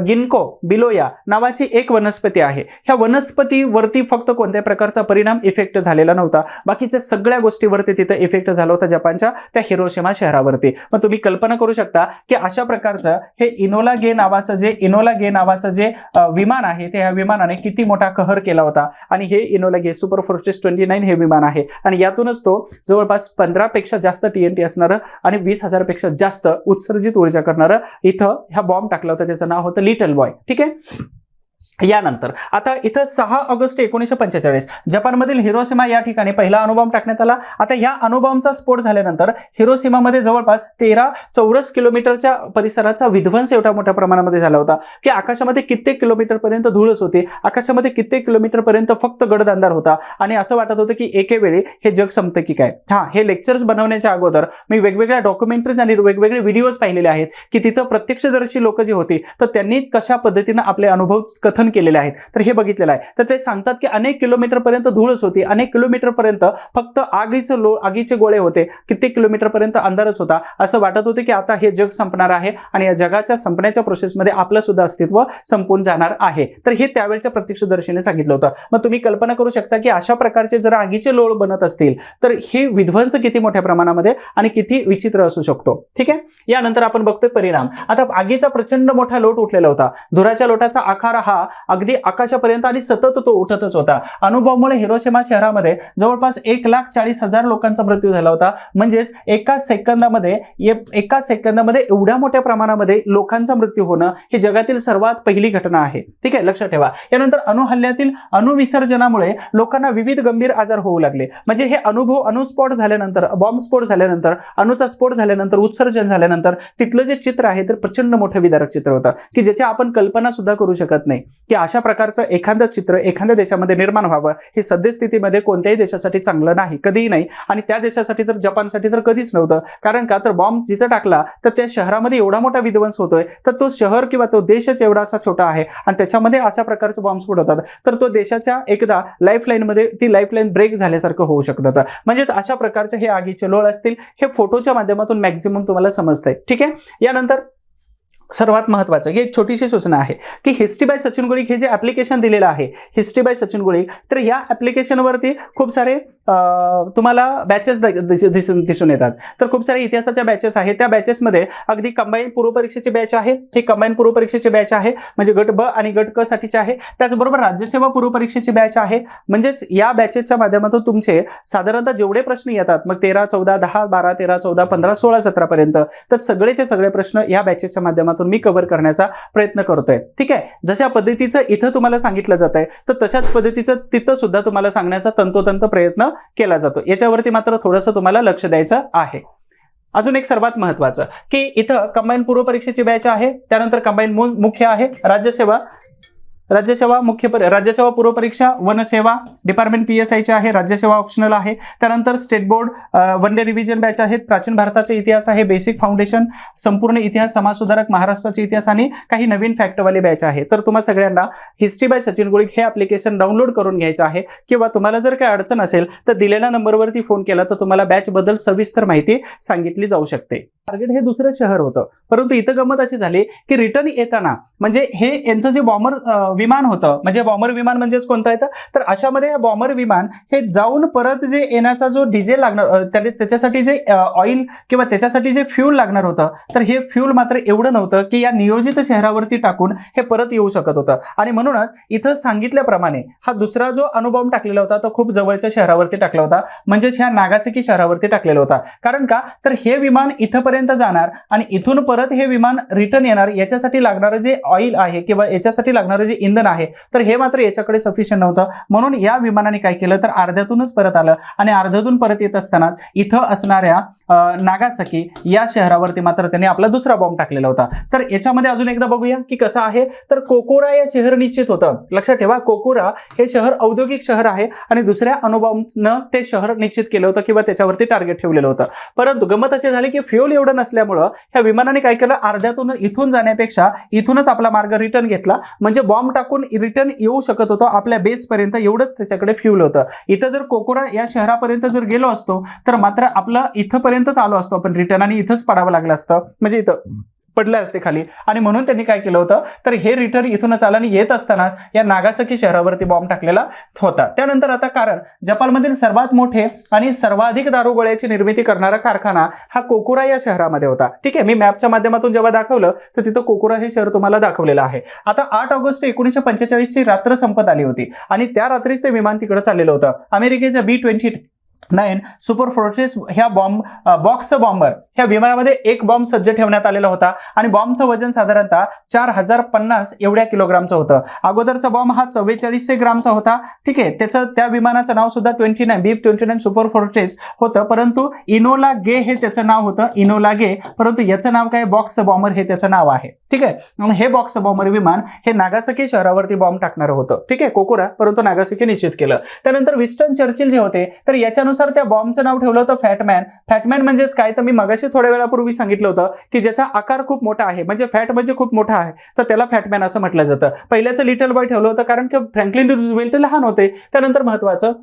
गिनको बिलोया नावाची एक वनस्पती आहे. ह्या वनस्पतीवरती फक्त कोणत्या प्रकारचा परिणाम इफेक्ट झालेला नव्हता, बाकीच्या सगळ्या गोष्टीवरती तिथं इफेक्ट झाला होता जपानच्या त्या हिरोशिमा शहरावरती. मग तुम्ही कल्पना करू शकता की अशा प्रकारचं हे इनोला गे नावाचं जे विमान आहे ते ह्या विमानाने किती मोठा कहर केला होता. आणि हे इनोला गे सुपर 29 हे विमान आहे आणि यातूनच तो जवळपास 15 पेक्षा जास्त TNT असणारं आणि 20,000 पेक्षा जास्त उत्सर्जित ऊर्जा करणारं इथं ह्या बॉम्ब टाकला होता. त्याचं नाव होतं लिटल बॉय. ठीक आहे, यानंतर आता इथं 6 ऑगस्ट 1945 जपानमधील हिरोशिमा या ठिकाणी पहिला अणुबॉम्ब टाकण्यात आला. आता या अणुबॉम्बचा स्फोट झाल्यानंतर हिरोशिमामध्ये जवळपास 13 चौरस किलोमीटरच्या परिसराचा विध्वंस एवढ्या मोठ्या प्रमाणामध्ये झाला होता की आकाशामध्ये कित्येक किलोमीटर पर्यंत धूळच होती. आकाशामध्ये कित्येक किलोमीटर पर्यंत फक्त गडदांधार होता आणि असं वाटत होतं की एके वेळी हे जग संपतं की काय. हे लेक्चर्स बनवण्याच्या अगोदर मी वेगवेगळ्या डॉक्युमेंटरीज आणि वेगवेगळे व्हिडिओज पाहिलेले आहेत की तिथं प्रत्यक्षदर्शी लोक जी होती तर त्यांनी कशा पद्धतीने आपले अनुभव कथन केलेले आहेत. तर हे बघितलेलं आहे. तर ते सांगतात की अनेक किलोमीटरपर्यंत धूळच होती, अनेक किलोमीटरपर्यंत फक्त आगीचे गोळे होते, कित्येक किलोमीटरपर्यंत अंधारच होता. असं वाटत होते की आता हे जग संपणार आहे आणि या जगाच्या संपण्याच्या प्रोसेसमध्ये आपलं सुद्धा अस्तित्व संपून जाणार आहे. तर हे त्यावेळच्या प्रत्यक्षदर्शीने सांगितलं होतं. मग तुम्ही कल्पना करू शकता की अशा प्रकारचे जर आगीचे लोळ बनत असतील तर हे विध्वंस किती मोठ्या प्रमाणामध्ये आणि किती विचित्र असू शकतो. ठीक आहे. यानंतर आपण बघतोय परिणाम. आता आगीचा प्रचंड मोठा लोट उठलेला होता. धुराच्या लोटाचा आकार हा अगदी आकाशापर्यंत आणि सतत तो उठतच होता. अणुबॉम्बमुळे हिरोशिमा शहरामध्ये जवळपास 1,40,000 लोकांचा मृत्यू झाला होता. म्हणजेच एका सेकंदामध्ये एवढ्या मोठ्या प्रमाणामध्ये लोकांचा मृत्यू होणं ही जगातील सर्वात पहिली घटना आहे. ठीक आहे, लक्षात ठेवा. यानंतर अणुहल्ल्यातील अणुविसर्जनामुळे लोकांना विविध गंभीर आजार होऊ लागले. म्हणजे हे अणुस्फोट झाल्यानंतर, बॉम्बस्फोट झाल्यानंतर, अणुचा स्फोट झाल्यानंतर, उत्सर्जन झाल्यानंतर तिथलं जे चित्र आहे ते प्रचंड मोठं विदारक चित्र होतं की ज्याची आपण कल्पना सुद्धा करू शकत नाही की अशा प्रकारचं एखादं चित्र एखाद्या देशामध्ये निर्माण व्हावं हे सद्यस्थितीमध्ये कोणत्याही देशासाठी चांगलं नाही, कधीही नाही. आणि त्या देशासाठी तर, जपानसाठी तर कधीच नव्हतं. कारण का तर बॉम्ब जिथं टाकला तर त्या शहरामध्ये एवढा मोठा विध्वंस होतोय, तर तो शहर किंवा तो देशच एवढा असा छोटा आहे आणि त्याच्यामध्ये अशा प्रकारचे बॉम्बस्फोट होतात तर तो देशाच्या एकदा लाईफलाईनमध्ये ती लाईफलाईन ब्रेक झाल्यासारखं होऊ शकतं. म्हणजेच अशा प्रकारचे हे आगीचे लोळ असतील हे फोटोच्या माध्यमातून मॅक्झिमम तुम्हाला समजतंय. ठीक आहे. यानंतर सर्वात महत्त्वाचं ही एक छोटीशी सूचना आहे की हिस्ट्री बाय सचिन गुळिक हे जे ऍप्लिकेशन दिलेलं आहे, हिस्ट्री बाय सचिन गुळिक, तर या ऍप्लिकेशनवरती खूप सारे तुम्हाला बॅचेस दिसून येतात. तर खूप सारे इतिहासाच्या बॅचेस आहेत. त्या बॅचेसमध्ये अगदी कंबाईन पूर्वपरीक्षेची बॅच आहे. ही कंबाईन पूर्वपरीक्षेची बॅच आहे, म्हणजे गट ब आणि गट क साठीचे आहे. त्याचबरोबर राज्यसेवा पूर्वपरीक्षेची बॅच आहे. म्हणजेच या बॅचेसच्या माध्यमातून तुमचे साधारणतः जेवढे प्रश्न येतात, मग 13, 14, 10, 12, 13, 14, 15, 16, 17 पर्यंत, तर सगळेचे सगळे प्रश्न या बॅचेसच्या माध्यमातून मी कव्हर करण्याचा प्रयत्न करतोय. ठीक आहे. जशा पद्धतीचं इथं तुम्हाला सांगितलं जात आहे तर तशाच पद्धतीचं तिथं सुद्धा तुम्हाला सांगण्याचा तंतोतंत प्रयत्न केला जातो. याच्यावरती मात्र थोडंसं तुम्हाला लक्ष द्यायचं आहे. अजून एक सर्वात महत्वाचं की इथं कंबाईन पूर्वपरीक्षेची बॅच आहे. त्यानंतर कंबाईन मुख्य आहे, राज्यसेवा पूर्वपरीक्षा, वनसेवा डिपार्टमेंट PSI चे आहे, राज्यसेवा ऑप्शनल आहे. त्यानंतर state board one day revision batch आहेत. प्राचीन भारताचा इतिहास आहे, बेसिक फाउंडेशन, संपूर्ण इतिहास, समाज सुधारक, महाराष्ट्राचे इतिहास आणि काही नवीन फॅक्टवाली बॅच आहे. तर तुम्हा सगळ्यांना हिस्ट्री बाय सचिन गुळिक हे ऍप्लिकेशन डाउनलोड करून घ्यायचं आहे. किंवा तुम्हाला जर काही अडचण असेल तर दिलेल्या नंबरवरती फोन केला तर तुम्हाला बॅच बद्दल सविस्तर माहिती सांगितली जाऊ शकते. टार्गेट हे दुसरं शहर होतं, परंतु इथं गंमत अशी झाली की रिटर्न येताना म्हणजे हे यांचं जे बॉम्बर विमान होतं, म्हणजे बॉम्बर विमान म्हणजेच कोणतं येतं तर अशामध्ये बॉम्बर विमान हे जाऊन परत जे येण्याचा जो डिझेल लागणार, त्याच्यासाठी जे ऑइल किंवा त्याच्यासाठी जे फ्यूल लागणार होतं तर हे फ्यूल मात्र एवढं नव्हतं की या नियोजित शहरावरती टाकून हे परत येऊ शकत होतं. आणि म्हणूनच इथं सांगितल्याप्रमाणे हा दुसरा जो अणुबॉम्ब टाकलेला होता तो खूप जवळच्या शहरावरती टाकला होता, म्हणजेच ह्या नागासाकी शहरावरती टाकलेला होता. कारण का तर हे विमान इथंपर्यंत जाणार आणि इथून परत हे विमान रिटर्न येणार, याच्यासाठी लागणारं जे ऑइल आहे किंवा याच्यासाठी लागणारं जे इंधन आहे तर हे मात्र याच्याकडे सफिशियंट नव्हतं. म्हणून या विमानाने काय केलं तर अर्ध्यातूनच परत आलं आणि अर्ध्यातून परत येत असतानाच इथं असणाऱ्या नागासाकी या शहरावरती मात्र त्यांनी आपला दुसरा बॉम्ब टाकलेला होता. तर याच्यामध्ये अजून एकदा बघूया की कसं आहे. तर कोकोरा हे शहर निश्चित होतं. लक्षात ठेवा, कोकोरा हे शहर औद्योगिक शहर आहे आणि दुसऱ्या अणुबॉम्बनं ते शहर निश्चित केलं होतं किंवा त्याच्यावरती टार्गेट ठेवलेलं होतं. परंतु गंमत अशी झाली की फ्यूल एवढं नसल्यामुळं ह्या विमानाने काय केलं, अर्ध्यातून इथून जाण्यापेक्षा इथूनच आपला मार्ग रिटर्न घेतला. म्हणजे बॉम्ब टाकून रिटर्न येऊ शकत होतो आपल्या बेस पर्यंत, एवढंच त्याच्याकडे फ्यूल होतं. इथं जर कोकोरा या शहरापर्यंत जर गेलो असतो तर मात्र आपलं इथंपर्यंतच आलो असतो आपण रिटर्न आणि इथंच पडावं लागलं असतं, म्हणजे इथं पडले असते खाली. आणि म्हणून त्यांनी काय केलं होतं तर हे रिटर्न इथूनच आलं आणि येत असतानाच या नागासाकी शहरावरती बॉम्ब टाकलेला होता. त्यानंतर आता कारण जपानमधील सर्वात मोठे आणि सर्वाधिक दारुगोळ्याची निर्मिती करणारा कारखाना हा कोकुरा या शहरामध्ये होता. ठीक आहे, मी मॅपच्या माध्यमातून जेव्हा दाखवलं तर तिथं कोकुरा हे शहर तुम्हाला दाखवलेलं आहे. आता 8 ऑगस्ट 1945 ची रात्र संपत आली होती आणि त्या रात्रीच ते विमान तिकडे चाललेलं होतं. अमेरिकेच्या B-29 सुपर फोर्ट्रेस ह्या बॉक्स बॉम्बर ह्या विमानामध्ये एक बॉम्ब सज्ज ठेवण्यात आलेला होता आणि बॉम्बचं वजन साधारणतः 4050 एवढ्या किलोग्रामचं होतं. अगोदरचा बॉम्ब हा 4400 ग्रामचा होता. ठीक आहे, त्या विमानाचं नाव सुद्धा B-29 सुपर फोर्ट्रेस होतं, परंतु इनोला गे हे त्याचं नाव होतं, इनोला गे. परंतु याचं नाव काय, बॉक्स बॉम्बर हे त्याचं नाव आहे. ठीक आहे, आणि हे बॉक्स बॉम्बर विमान हे नागासाकी शहरावरती बॉम्ब टाकणार होतं. ठीक आहे, कोकुरा, परंतु नागासाकी निश्चित केलं. त्यानंतर विस्टन चर्चिल जे होते तर याच्यानुसार त्यानुसार त्या बॉम्बचं नाव ठेवलं होतं फॅटमॅन. फॅटमॅन म्हणजेच काय, तर मी मगाशी थोड्या वेळापूर्वी सांगितलं होतं की ज्याचा आकार खूप मोठा आहे, म्हणजे फॅट म्हणजे खूप मोठा आहे, तर त्याला फॅटमॅन असं म्हटलं जातं. पहिल्याचं लिटल बॉय ठेवलं होतं कारण की फ्रँकलिन रूझवेल्ट लहान होते. त्यानंतर महत्वाचं,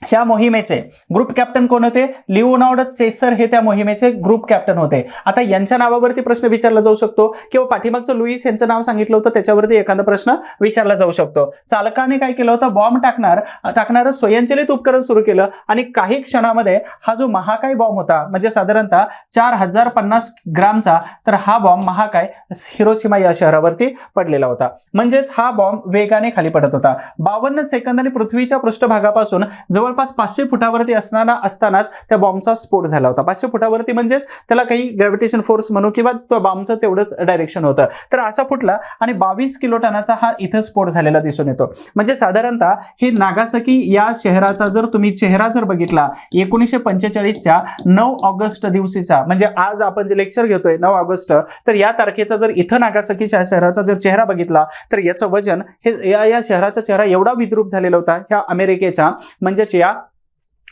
ह्या मोहिमेचे ग्रुप कॅप्टन कोण होते? लिओनार्ड चेसर हे त्या मोहिमेचे ग्रुप कॅप्टन होते. आता यांच्या नावावरती प्रश्न विचारला जाऊ शकतो किंवा पाठीमागचं लुईस यांचं नाव सांगितलं होतं त्याच्यावरती एखादा प्रश्न विचारला जाऊ शकतो. चालकाने काय केलं होतं? बॉम्ब टाकणारं स्वयंचलित उपकरण सुरू केलं आणि काही क्षणामध्ये हा जो महाकाय बॉम्ब होता, म्हणजे साधारणतः 4050 ग्रामचा, तर हा बॉम्ब महाकाय हिरोशिमा या शहरावरती पडलेला होता. म्हणजेच हा बॉम्ब वेगाने खाली पडत होता. 52 सेकंदांनी पृथ्वीच्या पृष्ठभागापासून जवळपास 500 फुटावरती असतानाच त्या बॉम्बचा स्फोट झाला होता. 500 फुटावरती म्हणजेच त्याला काही ग्रॅव्हिटेशन फोर्स म्हणू किंवा तो बॉम्बचं तेवढंच डायरेक्शन होतं. तर असा फुटला आणि 22 किलो टनाचा हा इथं स्फोट झालेला दिसून येतो. म्हणजे साधारणतः हे नागासाकी या शहराचा जर तुम्ही चेहरा जर बघितला 1945च्या 9 ऑगस्ट दिवशीचा, म्हणजे आज आपण जे लेक्चर घेतोय 9 ऑगस्ट, तर या तारखेचा जर इथं नागासाकीच्या शहराचा जर चेहरा बघितला तर याचं वजन हे या शहराचा चेहरा एवढा विद्रूप झालेला होता ह्या अमेरिकेच्या म्हणजेच या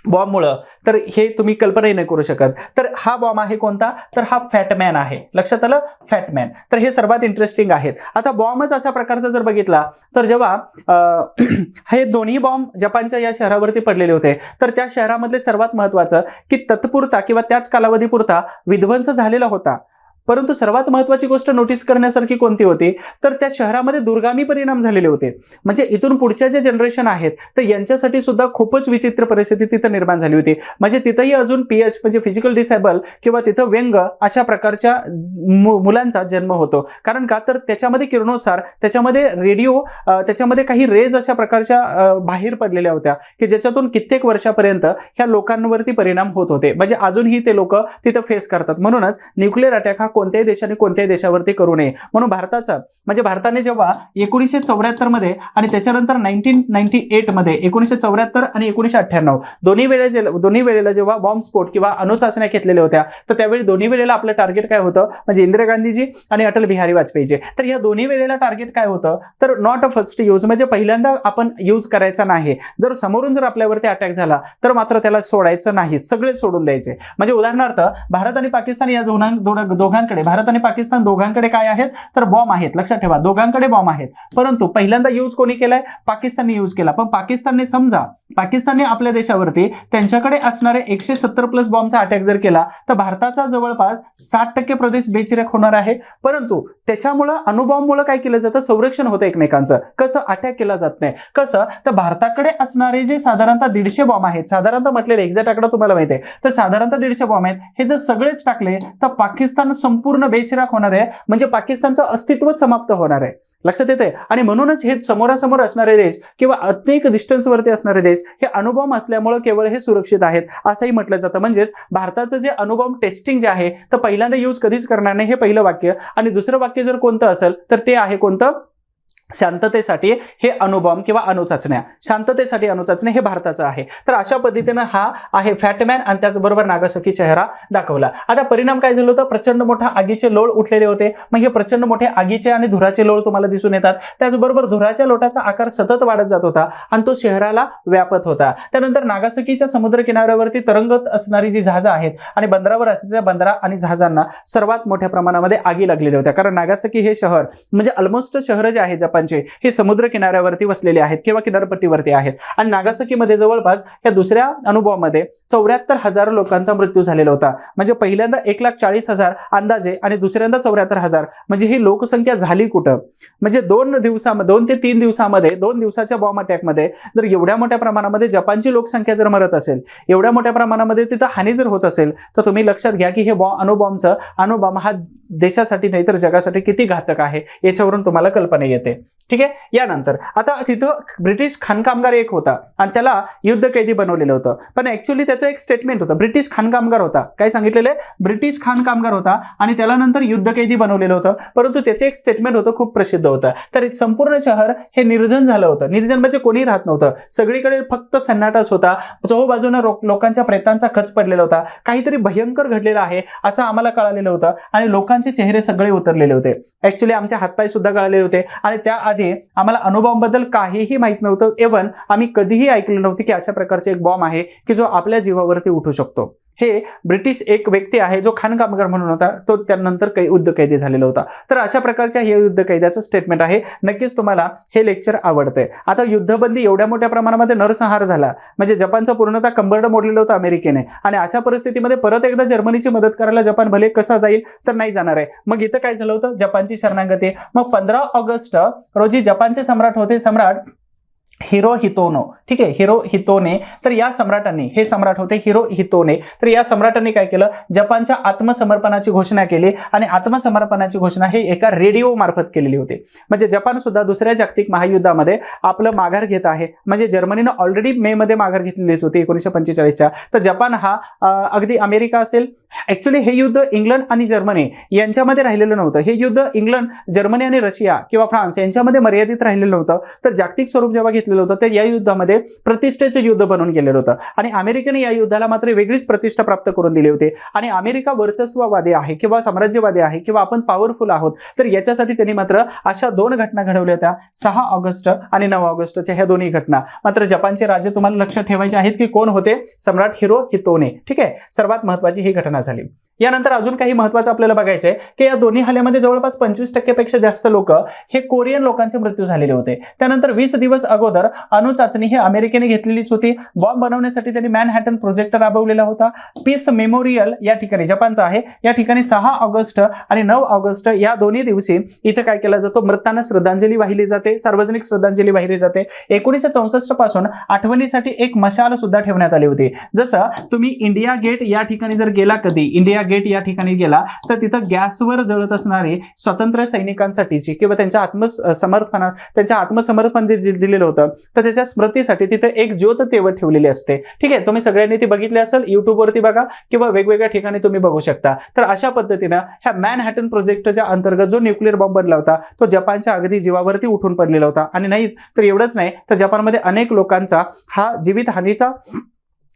बॉम्बमुळं, तर हे तुम्ही कल्पनाही नाही करू शकत. तर हा बॉम्ब आहे कोणता? तर हा फॅटमॅन आहे. लक्षात आलं? फॅटमॅन. तर हे सर्वात इंटरेस्टिंग आहेत. आता बॉम्बच अशा प्रकारचा जर बघितला तर जेव्हा हे दोन्ही बॉम्ब जपानच्या या शहरावरती पडलेले होते, तर त्या शहरामधले सर्वात महत्वाचं की तत्पुरता किंवा त्याच कालावधीपुरता विध्वंस झालेला होता. परंतु सर्वात महत्वाची गोष्ट नोटीस करण्यासारखी कोणती होती? तर त्या शहरामध्ये दुर्गामी परिणाम झालेले होते. म्हणजे इथून पुढच्या जे जनरेशन आहेत तर यांच्यासाठी सुद्धा खूपच विचित्र परिस्थिती तिथं निर्माण झाली होती. म्हणजे तिथंही अजून पीएच म्हणजे फिजिकल डिसेबल किंवा तिथं व्यंग अशा प्रकारच्या मुलांचा जन्म होतो. कारण का? तर त्याच्यामध्ये किरणोत्सार, त्याच्यामध्ये रेडिओ, त्याच्यामध्ये काही रेज अशा प्रकारच्या बाहेर पडलेल्या होत्या की ज्याच्यातून कित्येक वर्षापर्यंत ह्या लोकांवरती परिणाम होत होते. म्हणजे अजूनही ते लोक तिथं फेस करतात. म्हणूनच न्यूक्लिअर अटॅक हा कोणत्याही देशाने कोणत्याही देशावरती करू नये म्हणून भारताने जेव्हा 1974 मध्ये आणि त्याच्यानंतर 1998 मध्ये 1974 आणि 1998 दोन्ही वेळेला जेव्हा बॉम्ब स्फोट किंवा अणुचाचण्या घेतलेल्या होत्या, तर त्यावेळी दोन्ही वेळेला आपलं टार्गेट काय होतं? म्हणजे इंदिरा गांधीजी आणि अटल बिहारी वाजपेयीजी. तर या दोन्ही वेळेला टार्गेट काय होतं? तर नॉट अ फर्स्ट यूज, म्हणजे पहिल्यांदा आपण यूज करायचा नाही. जर समोरून जर आपल्यावरती अटॅक झाला तर मात्र त्याला सोडायचं नाही, सगळे सोडून द्यायचे. म्हणजे उदाहरणार्थ भारत आणि पाकिस्तान या भारत आणि पाकिस्तान दोघांकडे काय आहेत? तर बॉम्ब आहेत. लक्षात ठेवा, दोघांकडे बॉम्ब आहेत. परंतु पहिल्यांदा यूज कोणी केलाय? पाकिस्तानने यूज केला. पण पाकिस्तानने आपल्या देशावरती त्यांच्याकडे असणारे 170 प्लस बॉम्बचा अटॅक जर केला तर भारताचा जवळपास 60% प्रदेश बेचिराख होणार आहे. परंतु त्याच्यामुळं अणुबॉम्बमुळे काय केलं जातं? संरक्षण होतं एकमेकांचं. कसं? अटॅक केला जात नाही. कसं? तर भारताकडे असणारे जे साधारणतः 150 बॉम्ब आहेत, साधारणतः म्हटलेले एक्झॅक्ट आकडा तुम्हाला माहिती आहे, तर साधारणतः 150 बॉम्ब आहेत. हे जर सगळेच टाकले तर पाकिस्तान संपूर्ण बेचिराख होणार आहे. म्हणजे पाकिस्तानचं अस्तित्वच समाप्त होणार आहे. लक्षात येते? आणि म्हणूनच हे समोरासमोर असणारे देश किंवा अनेक डिस्टन्सवरती असणारे देश हे अणुबॉम्ब असल्यामुळे केवळ हे सुरक्षित आहेत असंही म्हटलं जातं. म्हणजेच भारताचं जे अणुबॉम्ब टेस्टिंग जे आहे तर पहिल्यांदा यूज कधीच करणार नाही, हे पहिलं वाक्य. आणि दुसरं वाक्य जर कोणतं असेल तर ते आहे कोणतं? शांततेसाठी हे अणुबॉम्ब किंवा अणुचाचण्या, शांततेसाठी अणुचाचण्या हे भारताचं आहे. तर अशा पद्धतीनं हा आहे फॅटमॅन आणि त्याचबरोबर नागासाकी चेहरा दाखवला. आता परिणाम काय झालं होतं? प्रचंड मोठा आगीचे लोळ उठलेले होते. मग हे प्रचंड मोठे आगीचे आणि धुराचे लोळ तुम्हाला दिसून येतात. त्याचबरोबर धुराच्या लोटाचा आकार सतत वाढत जात होता आणि तो शहराला व्यापत होता. त्यानंतर नागासाकीच्या समुद्र किनाऱ्यावरती तरंगत असणारी जी जहाजं आहेत आणि बंदरावर असलेल्या बंदरा आणि जहाजांना सर्वात मोठ्या प्रमाणामध्ये आगी लागलेल्या होत्या. कारण नागासाकी हे शहर म्हणजे ऑलमोस्ट शहर जे आहे हे समुद्र किनाऱ्यावरती वसलेले आहेत किंवा किनारपट्टीवरती आहेत. आणि नागासाकीमध्ये जवळपास या दुसऱ्या अणुबॉम्बमध्ये 74,000 लोकांचा मृत्यू झालेला होता. म्हणजे पहिल्यांदा 1,40,000 अंदाजे आणि दुसऱ्यांदा 74,000. म्हणजे ही लोकसंख्या झाली कुठं? म्हणजे 2 ते 3 दिवसामध्ये 2 दिवसाच्या बॉम्ब अटॅकमध्ये जर एवढ्या मोठ्या प्रमाणामध्ये जपानची लोकसंख्या जर मरत असेल, एवढ्या मोठ्या प्रमाणामध्ये तिथं हानी जर होत असेल, तर तुम्ही लक्षात घ्या की हे अणुबॉम्ब हा देशासाठी नाही तर जगासाठी किती घातक आहे याच्यावरून तुम्हाला कल्पना येते. ठीक आहे. यानंतर आता तिथं ब्रिटिश खाणकामगार एक होता आणि त्याला युद्ध कैदी बनवलेलं होतं. पण ऍक्च्युअली त्याचं एक स्टेटमेंट होतं. ब्रिटिश खाणकामगार होता. काय सांगितलेलं आहे? ब्रिटिश खाणकामगार होता आणि त्याला नंतर युद्ध कैदी बनवलेलं होतं. परंतु त्याचं एक स्टेटमेंट होतं, खूप प्रसिद्ध होतं. तर संपूर्ण शहर हे निर्जन झालं होतं. निर्जन म्हणजे कोणी राहत नव्हतं. सगळीकडे फक्त सन्नाटाच होता. चहूबाजूने लोकांच्या प्रेतांचा खच पडलेला होता. काहीतरी भयंकर घडलेलं आहे असं आम्हाला कळालेलं होतं आणि लोकांचे चेहरे सगळे उतरलेले होते. ऍक्च्युअली आमचे हातपाय सुद्धा गळालेले होते आणि त्या त्याआधी आम्हाला अणुबॉम्बबद्दल काहीही माहित नव्हतं. इव्हन आम्ही कधीही ऐकलं नव्हतं की अशा प्रकारचे एक बॉम्ब आहे की जो आपल्या जीवावरती उठू शकतो. हे ब्रिटिश एक व्यक्ती आहे जो खाणकामगार म्हणून होता, तो त्यानंतर काही युद्धकैदी झालेला होता. तर अशा प्रकारच्या हे युद्धकैद्याचं स्टेटमेंट आहे. नक्कीच तुम्हाला हे लेक्चर आवडतंय. आता युद्धबंदी एवढ्या मोठ्या प्रमाणामध्ये नरसंहार झाला, म्हणजे जपानचा पूर्णतः कंबरड मोडलेलं होतं अमेरिकेने, आणि अशा परिस्थितीमध्ये परत एकदा जर्मनीची मदत करायला जपान भले कसा जाईल, तर नाही जाणार आहे. मग इथं काय झालं होतं, जपानची शरणागती. मग 15 ऑगस्ट रोजी जपानचे सम्राट होते, सम्राट हिरोहितोनो. ठीक आहे, हिरोहितोने. तर या सम्राटांनी, हे सम्राट होते हिरोहितोने, तर या सम्राटांनी काय केलं, जपानच्या आत्मसमर्पणाची घोषणा केली. आणि आत्मसमर्पणाची घोषणा हे एका रेडिओ मार्फत केलेली होती. म्हणजे जपान सुद्धा दुसऱ्या जागतिक महायुद्धामध्ये आपलं माघार घेत आहे. म्हणजे जर्मनीनं ऑलरेडी मे मध्ये माघार घेतलेलीच होती 1945च्या. तर जपान हा अगदी अमेरिका असेल, ऍक्च्युली हे युद्ध इंग्लंड आणि जर्मनी यांच्यामध्ये राहिलेलं नव्हतं. हे युद्ध इंग्लंड, जर्मनी आणि रशिया किंवा फ्रान्स यांच्यामध्ये मर्यादित राहिलेलं नव्हतं. तर जागतिक स्वरूप जेव्हा घेतलेलं होतं तर या युद्धामध्ये प्रतिष्ठेचं युद्ध बनून गेलेलं होतं. आणि अमेरिकेने या युद्धाला मात्र वेगळीच प्रतिष्ठा प्राप्त करून दिली होती. आणि अमेरिका वर्चस्ववादी आहे किंवा साम्राज्यवादी आहे किंवा आपण पॉवरफुल आहोत, तर याच्यासाठी त्यांनी मात्र अशा 2 घटना घडवल्या होत्या, 6 ऑगस्ट आणि 9 ऑगस्टच्या ह्या दोन्ही घटना. मात्र जपानचे राजे तुम्हाला लक्षात ठेवायचे आहेत की कोण होते, सम्राट हिरोहितोने. ठीक आहे, सर्वात महत्वाची ही घटना झाली. यानंतर अजून काही महत्त्वाचं आपल्याला बघायचं आहे की या दोन्ही हल्ल्यामध्ये जवळपास 25% पेक्षा जास्त लोक हे कोरियन लोकांचे मृत्यू झालेले होते. त्यानंतर 20 दिवस अगोदर अणुचाचणी ही अमेरिकेने घेतलेलीच होती. बॉम्ब बनवण्यासाठी त्यांनी मॅनहॅटन प्रोजेक्ट राबवलेला होता. पीस मेमोरियल या ठिकाणी जपानचा आहे, या ठिकाणी 6 ऑगस्ट आणि 9 ऑगस्ट या दोन्ही दिवशी इथं काय केला जातो, मृतांना श्रद्धांजली वाहिली जाते, सार्वजनिक श्रद्धांजली वाहिली जाते. 1964 पासून आठवणीसाठी एक मशाल सुद्धा ठेवण्यात आली होती. जसं तुम्ही इंडिया गेट या ठिकाणी जर गेला, कधी इंडिया गेट या ठिकाणी गेला तर तिथं गॅसवर जळत असणारी स्वातंत्र्य सैनिकांसाठीची किंवा त्यांच्या आत्मसमर्पण जे दिलेलं होतं तर त्याच्या स्मृतीसाठी तिथे एक ज्योत तेवत ठेवलेली असते. ठीक आहे, तुम्ही सगळ्यांनी ती बघितली असेल, युट्यूबवरती बघा किंवा वेगवेगळ्या ठिकाणी तुम्ही बघू शकता. तर अशा पद्धतीनं ह्या मॅनहॅटन प्रोजेक्टच्या अंतर्गत जो न्यूक्लिअर बॉम्ब बनला होता तो जपानच्या अगदी जीवावरती उठून पडलेला होता. आणि नाही तर एवढंच नाही, तर जपानमध्ये अनेक लोकांचा हा जीवितहानीचा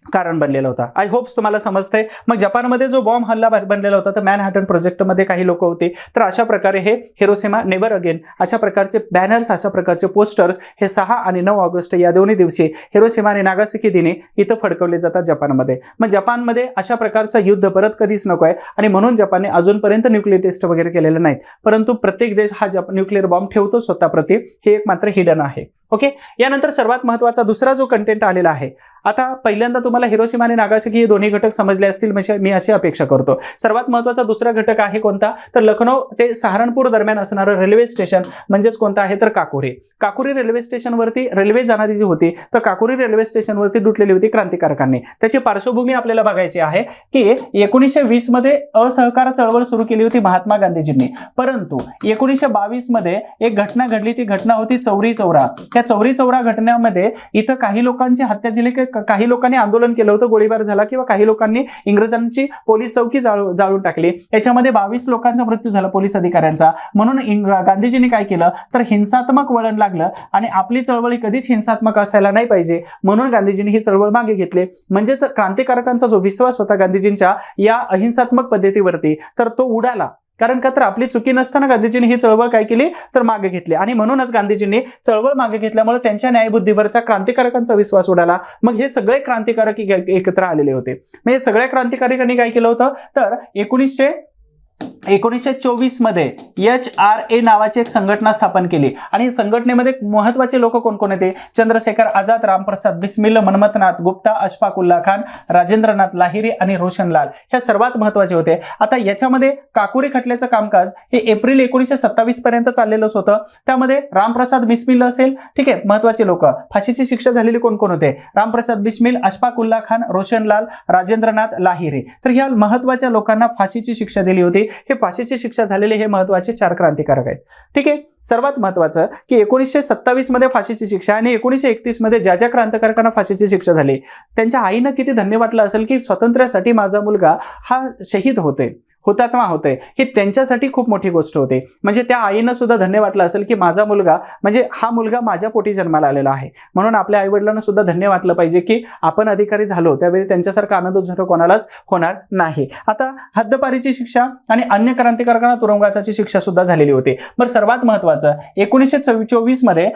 कारण बनलेला होता. आय होप्स तुम्हाला समजतंय. मग जपानमध्ये जो बॉम्ब हल्ला बनलेला होता तर मॅनहॅटन प्रोजेक्टमध्ये काही लोक होते. तर अशा प्रकारे हे हिरोशिमा नेव्हर अगेन अशा प्रकारचे बॅनर्स, अशा प्रकारचे पोस्टर्स हे 6 आणि 9 ऑगस्ट या दोन्ही दिवशी हिरोशिमा आणि नागासाकी दिनी इथं फडकवले जातात जपानमध्ये. मग जपानमध्ये अशा प्रकारचं युद्ध परत कधीच नको आहे आणि म्हणून जपानने अजूनपर्यंत न्यूक्लिअर टेस्ट वगैरे केलेलं नाहीत. परंतु प्रत्येक देश हा न्यूक्लिअर बॉम्ब ठेवतो स्वतःप्रती, हे एक मात्र हिडन आहे. ओके, यानंतर सर्वात महत्त्वाचा दुसरा जो कंटेंट आलेला आहे. आता पहिल्यांदा तुम्हाला हिरोशिमा आणि नागासाकी हे दोन्ही घटक समजले असतील मी अशी अपेक्षा करतो. सर्वात महत्त्वाचा दुसरा घटक आहे कोणता, तर लखनौ ते सहारनपूर दरम्यान असणारं रेल्वे स्टेशन म्हणजेच कोणतं आहे तर काकुरी. काकुरी रेल्वे स्टेशनवरती रेल्वे जाणारी जी होती तर काकुरी रेल्वे स्टेशनवरती लुटलेली होती क्रांतिकारकांनी. त्याची पार्श्वभूमी आपल्याला बघायची आहे की 1920 मध्ये असहकार चळवळ सुरू केली होती महात्मा गांधीजींनी. परंतु 1922 मध्ये एक घटना घडली, ती घटना होती चौरी चौरा. त्या चौरी चौरा घटनेमध्ये इथं काही लोकांची हत्या झाली, काही लोकांनी आंदोलन केलं होतं, गोळीबार झाला किंवा काही लोकांनी इंग्रजांची पोलीस चौकी जाळून टाकली. याच्यामध्ये 22 लोकांचा मृत्यू झाला पोलीस अधिकाऱ्यांचा. म्हणून गांधीजींनी काय केलं तर हिंसात्मक वळण लागलं आणि आपली चळवळ कधीच हिंसात्मक असायला नाही पाहिजे म्हणून गांधीजींनी ही चळवळ मागे घेतली. म्हणजेच क्रांतिकारकांचा जो विश्वास होता गांधीजींच्या या अहिंसात्मक पद्धतीवरती तर तो उडाला. कारण का तर आपली चुकी नसताना गांधीजींनी ही चळवळ काय केली तर मागे घेतली आणि म्हणूनच गांधीजींनी चळवळ मागे घेतल्यामुळे त्यांच्या न्यायबुद्धीवरचा क्रांतिकारकांचा विश्वास उडाला. मग हे सगळे क्रांतिकारक एकत्र आलेले होते. मग हे सगळ्या क्रांतिकारकांनी काय केलं होतं तर 1924 मध्ये HRA नावाची एक संघटना स्थापन केली आणि संघटनेमध्ये महत्वाचे लोक कोण कोण होते, चंद्रशेखर आझाद, रामप्रसाद बिस्मिल, मनमथनाथ गुप्ता, अशफाकुल्ला खान, राजेंद्रनाथ लाहिरी आणि रोशनलाल ह्या सर्वात महत्वाचे होते. आता याच्यामध्ये काकुरी खटल्याचं कामकाज हे एप्रिल 1927 पर्यंत चाललेलंच होतं. त्यामध्ये रामप्रसाद बिस्मिल असेल, ठीक आहे, महत्वाचे लोक. फाशीची शिक्षा झालेली कोण कोण होते, रामप्रसाद बिस्मिल, अशफाकुल्ला खान, रोशनलाल, राजेंद्रनाथ लाहिरी. तर ह्या महत्वाच्या लोकांना फाशीची शिक्षा दिली होती. हे फाशीची शिक्षा झालेले हे महत्वाचे 4 क्रांतिकारक आहेत. ठीक आहे, सर्वात महत्वाचं की 1927 मध्ये फाशीची शिक्षा आणि 1931 मध्ये ज्या ज्या क्रांतिकारकांना फाशीची शिक्षा झाली त्यांच्या आईनं किती धन्य वाटलं असेल की स्वातंत्र्यासाठी माझा मुलगा हा शहीद होतोय. हुतात्मा होतोय, ही त्यांच्यासाठी खूप मोठी गोष्ट होते. म्हणजे त्या आईनं सुद्धा धन्य वाटलं असेल की माझा मुलगा, म्हणजे हा मुलगा माझ्या पोटी जन्माला आलेला आहे. म्हणून आपल्या आईवडिलांना सुद्धा धन्य वाटलं पाहिजे की आपण अधिकारी झालो, त्यावेळी त्यांच्यासारखा आनंद दुसरं कोणालाच होणार नाही. आता हद्दपारीची शिक्षा आणि अन्य क्रांतिकारकांना तुरुंगवासाची शिक्षा सुद्धा झालेली होती. बरं, सर्वात महत्वाचं 1924 मध्ये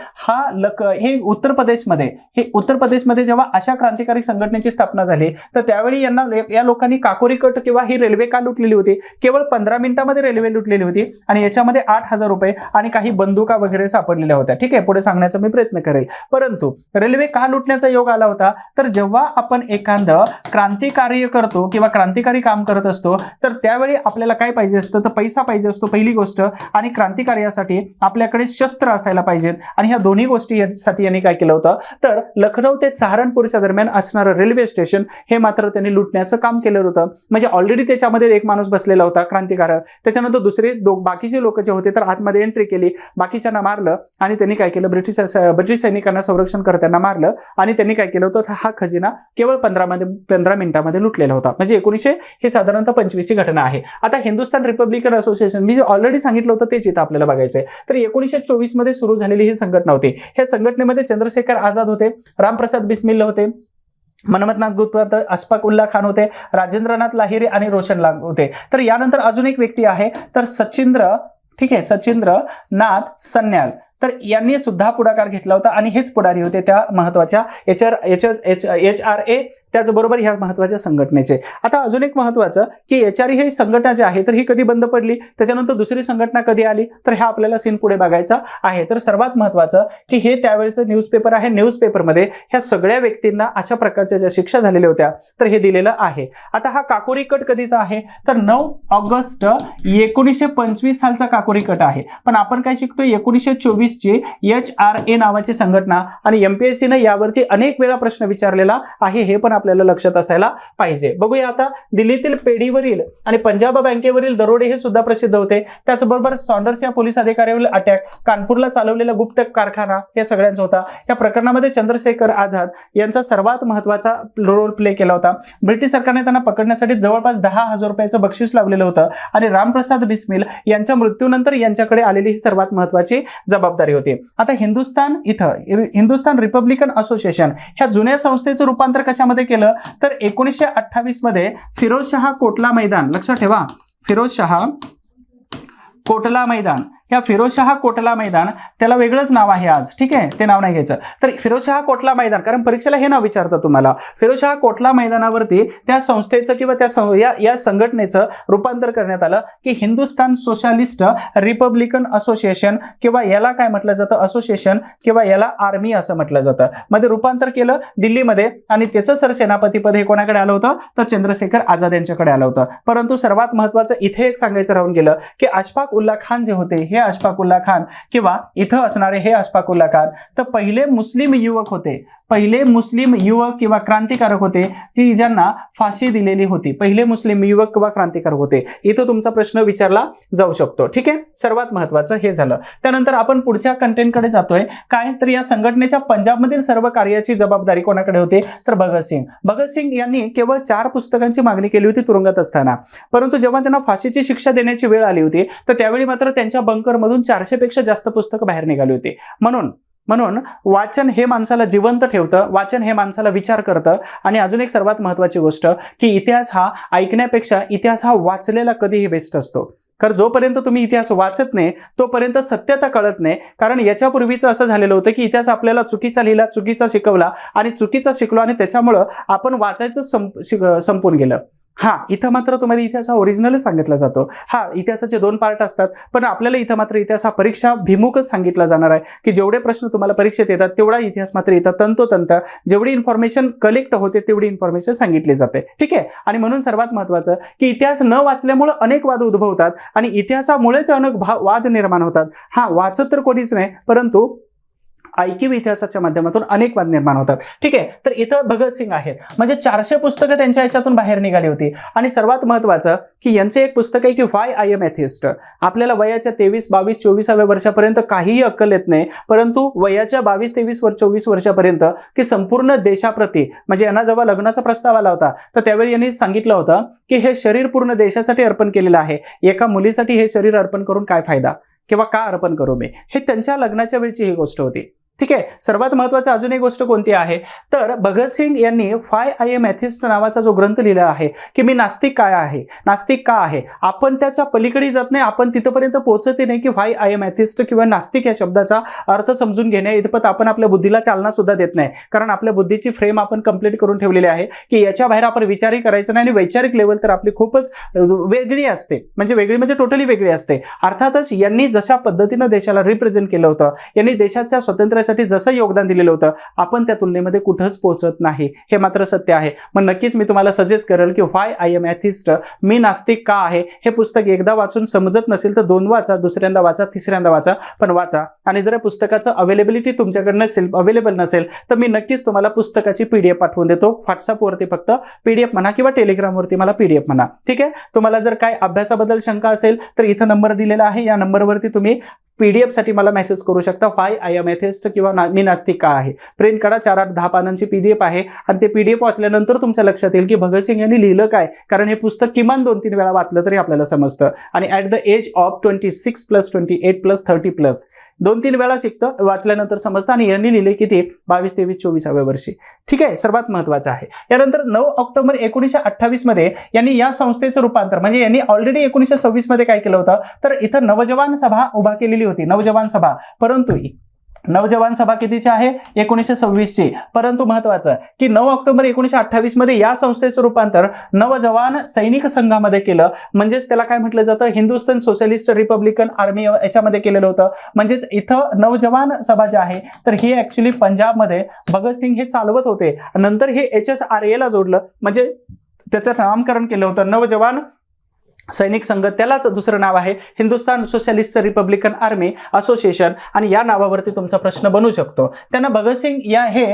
हे उत्तर प्रदेशमध्ये जेव्हा अशा क्रांतिकारी संघटनेची स्थापना झाली, तर त्यावेळी या लोकांनी काकोरी कट किंवा ही रेल्वे का लुटलेली होती? केवळ 15 मिनिटांमध्ये रेल्वे लुटलेली होती आणि याच्यामध्ये 8,000 रुपये आणि काही बंदुका वगैरे सापडलेल्या होत्या. ठीक आहे, पुढे सांगण्याचा मी प्रयत्न करेल. परंतु रेल्वे का लुटण्याचा योग आला होता? तर जेव्हा आपण एखादं क्रांतिकार्य करतो किंवा क्रांतिकारी काम करत असतो, तर त्यावेळी आपल्याला काय पाहिजे असतं? तर पैसा पाहिजे असतो पहिली गोष्ट, आणि क्रांतिकार्यासाठी आपल्याकडे शस्त्र असायला पाहिजेत. आणि ह्या दोन्ही गोष्टीसाठी यांनी काय केलं होतं? तर लखनौ ते सहारनपूरच्या दरम्यान असणारं रेल्वे स्टेशन हे मात्र त्यांनी लुटण्याचं काम केलं होतं. म्हणजे ऑलरेडी त्याच्यामध्ये एक माणूस बसलेला होता क्रांतिकारक, त्याच्यानंतर दुसरे बाकीचे लोक जे होते तर आतमध्ये एंट्री केली, बाकीच्यांना मारलं आणि त्यांनी काय केलं? ब्रिटिश सैनिकांना संरक्षण करताना मारलं आणि त्यांनी काय केलं होतं? हा खजिना केवळ 15 मिनिटांमध्ये लुटलेला होता. म्हणजे 1900 हे साधारणतः 25 ची घटना आहे. आता हिंदुस्थान रिपब्लिकन असोसिएशन मी जे ऑलरेडी सांगितलं होतं तेच इथं आपल्याला बघायचंय. तर 1924 मध्ये सुरू झालेली ही संघटना होती. ह्या संघटनेमध्ये चंद्रशेखर आझाद होते, रामप्रसाद बिस्मिल होते, मनमथनाथ गुप्ता, अशफाक उल्ला खान होते, राजेंद्रनाथ लाहिरी आणि रोशन लाल होते. तर यानंतर अजून एक व्यक्ती आहे, तर सचिंद्रनाथ सन्याल, तर यांनी सुद्धा पुढाकार घेतला होता आणि हेच पुढारी होते त्या महत्वाच्या HRA, त्याचबरोबर ह्या महत्वाच्या संघटनेचे. आता अजून एक महत्वाचं की HRA ही संघटना जी आहे तर ही कधी बंद पडली, त्याच्यानंतर दुसरी संघटना कधी आली, तर ह्या आपल्याला सीन पुढे बघायचा आहे. तर सर्वात महत्वाचं की हे त्यावेळेचं न्यूजपेपर आहे, न्यूजपेपरमध्ये ह्या सगळ्या व्यक्तींना अशा प्रकारच्या ज्या शिक्षा झालेल्या होत्या तर हे दिलेलं आहे. आता हा काकोरी कट कधीचा आहे? तर 9 ऑगस्ट 1925 सालचा काकोरी कट आहे. पण आपण काय शिकतोय? 1924 ची HRA नावाची संघटना, आणि MPSC ने यावरती अनेक वेळा प्रश्न विचारलेला आहे, हे पण आपल्याला लक्षात असायला पाहिजे. बघूया आता, दिल्लीतील पेढीवरील आणि पंजाब बँकेवरील दरोडे हे सुद्धा प्रसिद्ध होते. त्याचबरोबर सॉन्डर्स या पोलीस अधिकाऱ्यावरील अटॅक, कानपूरला चालवलेला गुप्त कारखाना या सगळ्यांचा होता. या प्रकरणामध्ये चंद्रशेखर आझाद यांचा सर्वात महत्वाचा रोल प्ले केला होता. ब्रिटिश सरकारने त्यांना पकडण्यासाठी जवळपास 10,000 रुपयाचं बक्षीस लावलेलं होतं आणि रामप्रसाद बिस्मिल यांच्या मृत्यूनंतर यांच्याकडे आलेली ही सर्वात महत्वाची जबाबदारी होती. आता हिंदुस्थान रिपब्लिकन असोसिएशन ह्या जुन्या संस्थेचं रूपांतर कशामध्ये केलं? तर 1928 मध्ये फिरोजशाह कोटला मैदान, लक्षात ठेवा, फिरोजशाह कोटला मैदान, या फिरोजशाह कोटला मैदान त्याला वेगळंच नाव आहे आज, ठीक आहे, ते नाव नाही घ्यायचं. तर फिरोजशाह कोटला मैदान, कारण परीक्षेला हे नाव विचारतं तुम्हाला. फिरोजशाह कोटला मैदानावरती त्या संस्थेचं किंवा या संघटनेचं रूपांतर करण्यात आलं की हिंदुस्थान सोशलिस्ट रिपब्लिकन असोसिएशन, किंवा याला काय म्हटलं जातं? असोसिएशन, किंवा याला आर्मी असं म्हटलं जातं. मध्ये रूपांतर केलं दिल्लीमध्ये, आणि त्याचं सरसेनापतीपद हे कोणाकडे आलं होतं? तर चंद्रशेखर आझाद यांच्याकडे आलं होतं. परंतु सर्वात महत्वाचं इथे एक सांगायचं राहून गेलं की अशफाक उल्ला खान जे होते, हे अशफाक उल्ला खान किंवा इथं असणारे हे अशफाक उल्ला खान, तर पहिले मुस्लिम युवक होते, पहिले मुस्लिम युवक किंवा क्रांतिकारक होते की ज्यांना फाशी दिलेली होती. पहिले मुस्लिम युवक किंवा क्रांतिकारक होते. इथं तुमचा प्रश्न विचारला जाऊ शकतो, ठीक आहे. सर्वात महत्वाचं हे झालं. त्यानंतर आपण पुढच्या कंटेंटकडे जातोय. काय? तर या संघटनेच्या पंजाबमधील सर्व कार्याची जबाबदारी कोणाकडे होती? तर भगतसिंग यांनी केवळ 4 पुस्तकांची मागणी केली होती तुरुंगात असताना. परंतु जेव्हा त्यांना फाशीची शिक्षा देण्याची वेळ आली होती तर त्यावेळी मात्र त्यांच्या बंकरमधून 400 पेक्षा जास्त पुस्तकं बाहेर निघाली होती. म्हणून वाचन हे माणसाला जिवंत ठेवतं, वाचन हे माणसाला विचार करतं. आणि अजून एक सर्वात महत्वाची गोष्ट की इतिहास हा ऐकण्यापेक्षा इतिहास हा वाचलेला कधीही बेस्ट असतो. कारण जोपर्यंत तुम्ही इतिहास वाचत नाही तोपर्यंत सत्यता कळत नाही. कारण याच्यापूर्वीचं असं झालेलं होतं की इतिहास आपल्याला चुकीचा लिहिला, चुकीचा शिकवला आणि चुकीचा शिकलो, आणि त्याच्यामुळं आपण वाचायचं संपून गेलं. इथं मात्र तुम्हाला इतिहास हा ओरिजिनलच सांगितला जातो. इतिहासाचे 2 पार्ट असतात, पण आपल्याला इथं मात्र इतिहास हा परीक्षा भिमुखच सांगितला जाणार आहे की जेवढे प्रश्न तुम्हाला परीक्षेत येतात तेवढा इतिहास मात्र इथं तंतोतंत जेवढी इन्फॉर्मेशन कलेक्ट होते तेवढी इन्फॉर्मेशन सांगितली जाते, ठीक आहे. आणि म्हणून सर्वात महत्वाचं की इतिहास न वाचल्यामुळे अनेक वाद उद्भवतात आणि इतिहासामुळेच अनेक वाद निर्माण होतात. वाचत तर कोणीच नाही, परंतु ऐकीव इतिहासाच्या माध्यमातून अनेक वाद निर्माण होतात. ठीक आहे, तर इथं भगतसिंग आहेत, म्हणजे 400 पुस्तकं त्यांच्या याच्यातून बाहेर निघाली होती. आणि सर्वात महत्वाचं की यांचे एक पुस्तक आहे की व्हाय आय एम एथिस्ट. आपल्याला वयाच्या 23, 22, 24व्या वर्षापर्यंत काहीही अक्कल येत नाही, परंतु वयाच्या 22, 23, 24 वर्षापर्यंत की संपूर्ण देशाप्रती, म्हणजे यांना जेव्हा लग्नाचा प्रस्ताव आला होता तर त्यावेळी यांनी सांगितलं होतं की हे शरीर पूर्ण देशासाठी अर्पण केलेलं आहे, एका मुलीसाठी हे शरीर अर्पण करून काय फायदा किंवा का अर्पण करू मी, हे त्यांच्या लग्नाच्या वेळची ही गोष्ट होती. ठीक आहे, सर्वात महत्वाची अजून एक गोष्ट कोणती आहे तर भगतसिंग यांनी व्हाय आय एम एथिस्ट नावाचा जो ग्रंथ लिहिला आहे की मी नास्तिक काय आहे, नास्तिक का आहे, आपण त्याच्या पलीकडे जात नाही, आपण तिथपर्यंत पोहोचते नाही की व्हाय आय एम एथिस्ट किंवा नास्तिक या शब्दाचा अर्थ समजून घेणे इतपत आपण आपल्या बुद्धीला चालना सुद्धा देत नाही, कारण आपल्या बुद्धीची फ्रेम आपण कंप्लीट करून ठेवलेली आहे की याच्या बाहेर आपण विचारही करायचं नाही. आणि वैचारिक लेवल तर आपली खूपच वेगळी असते, म्हणजे वेगळी म्हणजे टोटली वेगळी असते. अर्थातच यांनी जशा पद्धतीनं देशाला रिप्रेझेंट केलं होतं, यांनी देशाच्या स्वातंत्र्य साठी जसं योगदान दिलेलं होतं, आपण त्या तुलनेमध्ये कुठंच पोहोचत नाही, हे मात्र सत्य आहे. मग नक्कीच मी तुम्हाला सजेस्ट करेल की व्हाय आय एम एथिस्ट, मी नास्तिक का आहे, हे पुस्तक एकदा वाचून समजत नसेल तर 2 वाचा, दुसऱ्यांदा वाचा, तिसऱ्यांदा वाचा, पण वाचा. आणि जर पुस्तकाचं अवेलेबिलिटी तुमच्याकडे नसेल, अवेलेबल नसेल, तर मी नक्कीच तुम्हाला पुस्तकाची PDF पाठवून देतो. व्हॉट्सअपवरती फक्त PDF म्हणा किंवा टेलिग्रामवरती मला PDF म्हणा. ठीक आहे, तुम्हाला जर काय अभ्यासाबद्दल शंका असेल तर इथं नंबर दिलेला आहे, या नंबरवरती तुम्ही PDF साठी मला मेसेज करू शकता, व्हाय आय एम एथिस्ट किंवा मी नास्तिक का आहे. प्रिंट करा, 4, 8, 10 पानांची PDF आहे आणि ते PDF वाचल्यानंतर तुमच्या लक्षात येईल की भगतसिंग यांनी लिहिलं काय, कारण हे पुस्तक किमान 2-3 वेळा वाचलं तरी आपल्याला समजतं. आणि at the age of 26 plus 28 plus 30 plus 2-3 वेळा शिकतं, वाचल्यानंतर समजतं. आणि यांनी लिहिले किती 22, 23, 24व्या वर्षी. ठीक आहे, सर्वात महत्वाचं आहे. यानंतर 9 ऑक्टोबर 1928 मध्ये यांनी या संस्थेचं रूपांतर, म्हणजे यांनी ऑलरेडी 1926 मध्ये काय केलं होतं तर इथं नवजवान सभा उभा केलेली होती, नवजवान सभा. परंतु नवजवान सभा कितीची आहे 1926 ची. परंतु महत्वाचं की 9 ऑक्टोबर 1928 मध्ये या संस्थेचं रूपांतर नवजवान सैनिक संघामध्ये केलं, म्हणजेच त्याला काय म्हटलं जातं हिंदुस्थान सोशलिस्ट रिपब्लिकन आर्मी याच्यामध्ये केलेलं होतं. म्हणजेच इथं नवजवान सभा जी आहे तर ही ऍक्च्युली पंजाबमध्ये भगतसिंग हे चालवत होते. नंतर हे HSRA ला जोडलं, म्हणजे त्याचं नामकरण केलं होतं नवजवान सैनिक संघ, त्यालाच दुसरं नाव आहे Hindustan socialist Republican army association. आणि या नावावरती तुमचा प्रश्न बनू शकतो. त्यांना भगतसिंग या हे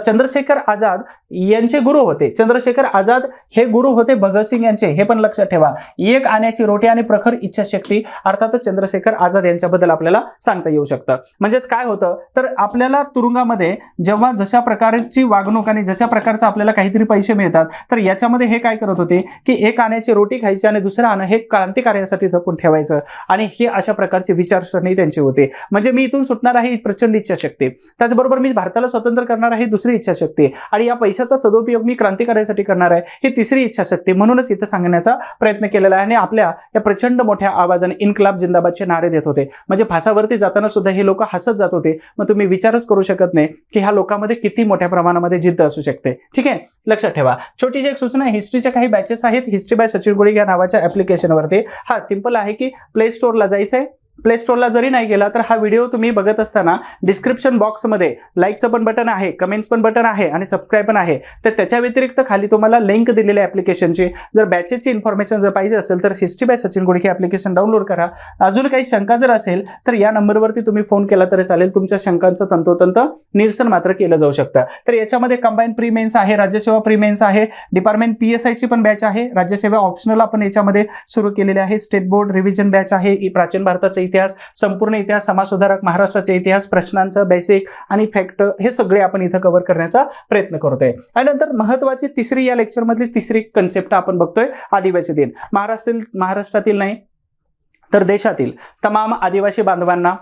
चंद्रशेखर आझाद यांचे गुरु होते. चंद्रशेखर आझाद हे गुरु होते भगतसिंग यांचे, हे पण लक्षात ठेवा. एक आण्याची रोटी आणि प्रखर इच्छाशक्ती, अर्थातच चंद्रशेखर आझाद यांच्याबद्दल आपल्याला सांगता येऊ शकतं. म्हणजेच काय होतं तर आपल्याला तुरुंगामध्ये जेव्हा जशा प्रकारची वागणूक आणि जशा प्रकारचा आपल्याला काहीतरी पैसे मिळतात, तर याच्यामध्ये हे काय करत होते की एक आण्याची रोटी खायची आणि दुसऱ्या हे क्रांतिकार्यासाठी जपून ठेवायचं. आणि हे अशा प्रकारचे विचारसरणी त्यांचे होते. म्हणजे मी इथून सुटणार आहे ही प्रचंड इच्छाशक्ती, त्याचबरोबर मी भारताला स्वतंत्र करणार आहे ही दुसरी इच्छाशक्ती, आणि या पैशाचा सदुपयोग मी क्रांतिकार्यासाठी करणार आहे ही तिसरी इच्छाशक्ती. म्हणूनच इथं सांगण्याचा प्रयत्न केलेला आहे. आणि आपल्या या प्रचंड मोठ्या आवाजाने इन्कलाब जिंदाबादचे नारे देत होते. म्हणजे फासावरती जाताना सुद्धा हे लोक हसत जात होते. मग तुम्ही विचारच करू शकत नाही की ह्या लोकांमध्ये किती मोठ्या प्रमाणामध्ये जिद्द असू शकते. ठीक आहे, लक्षात ठेवा. छोटीशी एक सूचना, हिस्ट्रीच्या काही बॅचेस आहेत हिस्ट्री बाय सचिन गोळी या नावाच्या ऍप्लिकेशनवरती. हा सिंपल आहे की प्ले स्टोअरला जायचंय. प्ले स्टोअरला जरी नाही गेला तर हा व्हिडिओ तुम्ही बघत असताना डिस्क्रिप्शन बॉक्समध्ये लाईकचं पण बटन आहे, कमेंट्स पण बटन आहे आणि सबस्क्राईब पण आहे. तर त्याच्या व्यतिरिक्त खाली तुम्हाला लिंक दिलेली आहे ऍप्लिकेशनची. जर बॅचेसची इन्फॉर्मेशन जर पाहिजे असेल तर history by Sachin Godke application download करा. अजून काही शंका जर असेल तर या नंबरवरती तुम्ही फोन केला तरी चालेल. तुमच्या शंकांचं तंतोतंत निरसन मात्र केलं जाऊ शकतं. तर याच्यामध्ये कंबाईन प्री मेन्स आहे, राज्यसेवा प्री मेन्स आहे, डिपार्टमेंट PSI ची पण बॅच आहे, राज्यसेवा ऑप्शनल आपण याच्यामध्ये सुरू केलेले आहे, स्टेट बोर्ड रिव्हिजन बॅच आहे, प्राचीन भारताचा इतिहास, संपूर्ण इतिहास, समाजसुधारक, महाराष्ट्राचे इतिहास, प्रश्नांचं बेसिक आणि फॅक्ट हे सगळे आपण इथं कव्हर करण्याचा प्रयत्न करतोय. आणि नंतर महत्वाची तिसरी या लेक्चर मधली तिसरी कन्सेप्ट आपण बघतोय आदिवासी दिन. महाराष्ट्रातील नाही तर देशातील तमाम आदिवासी बांधवांना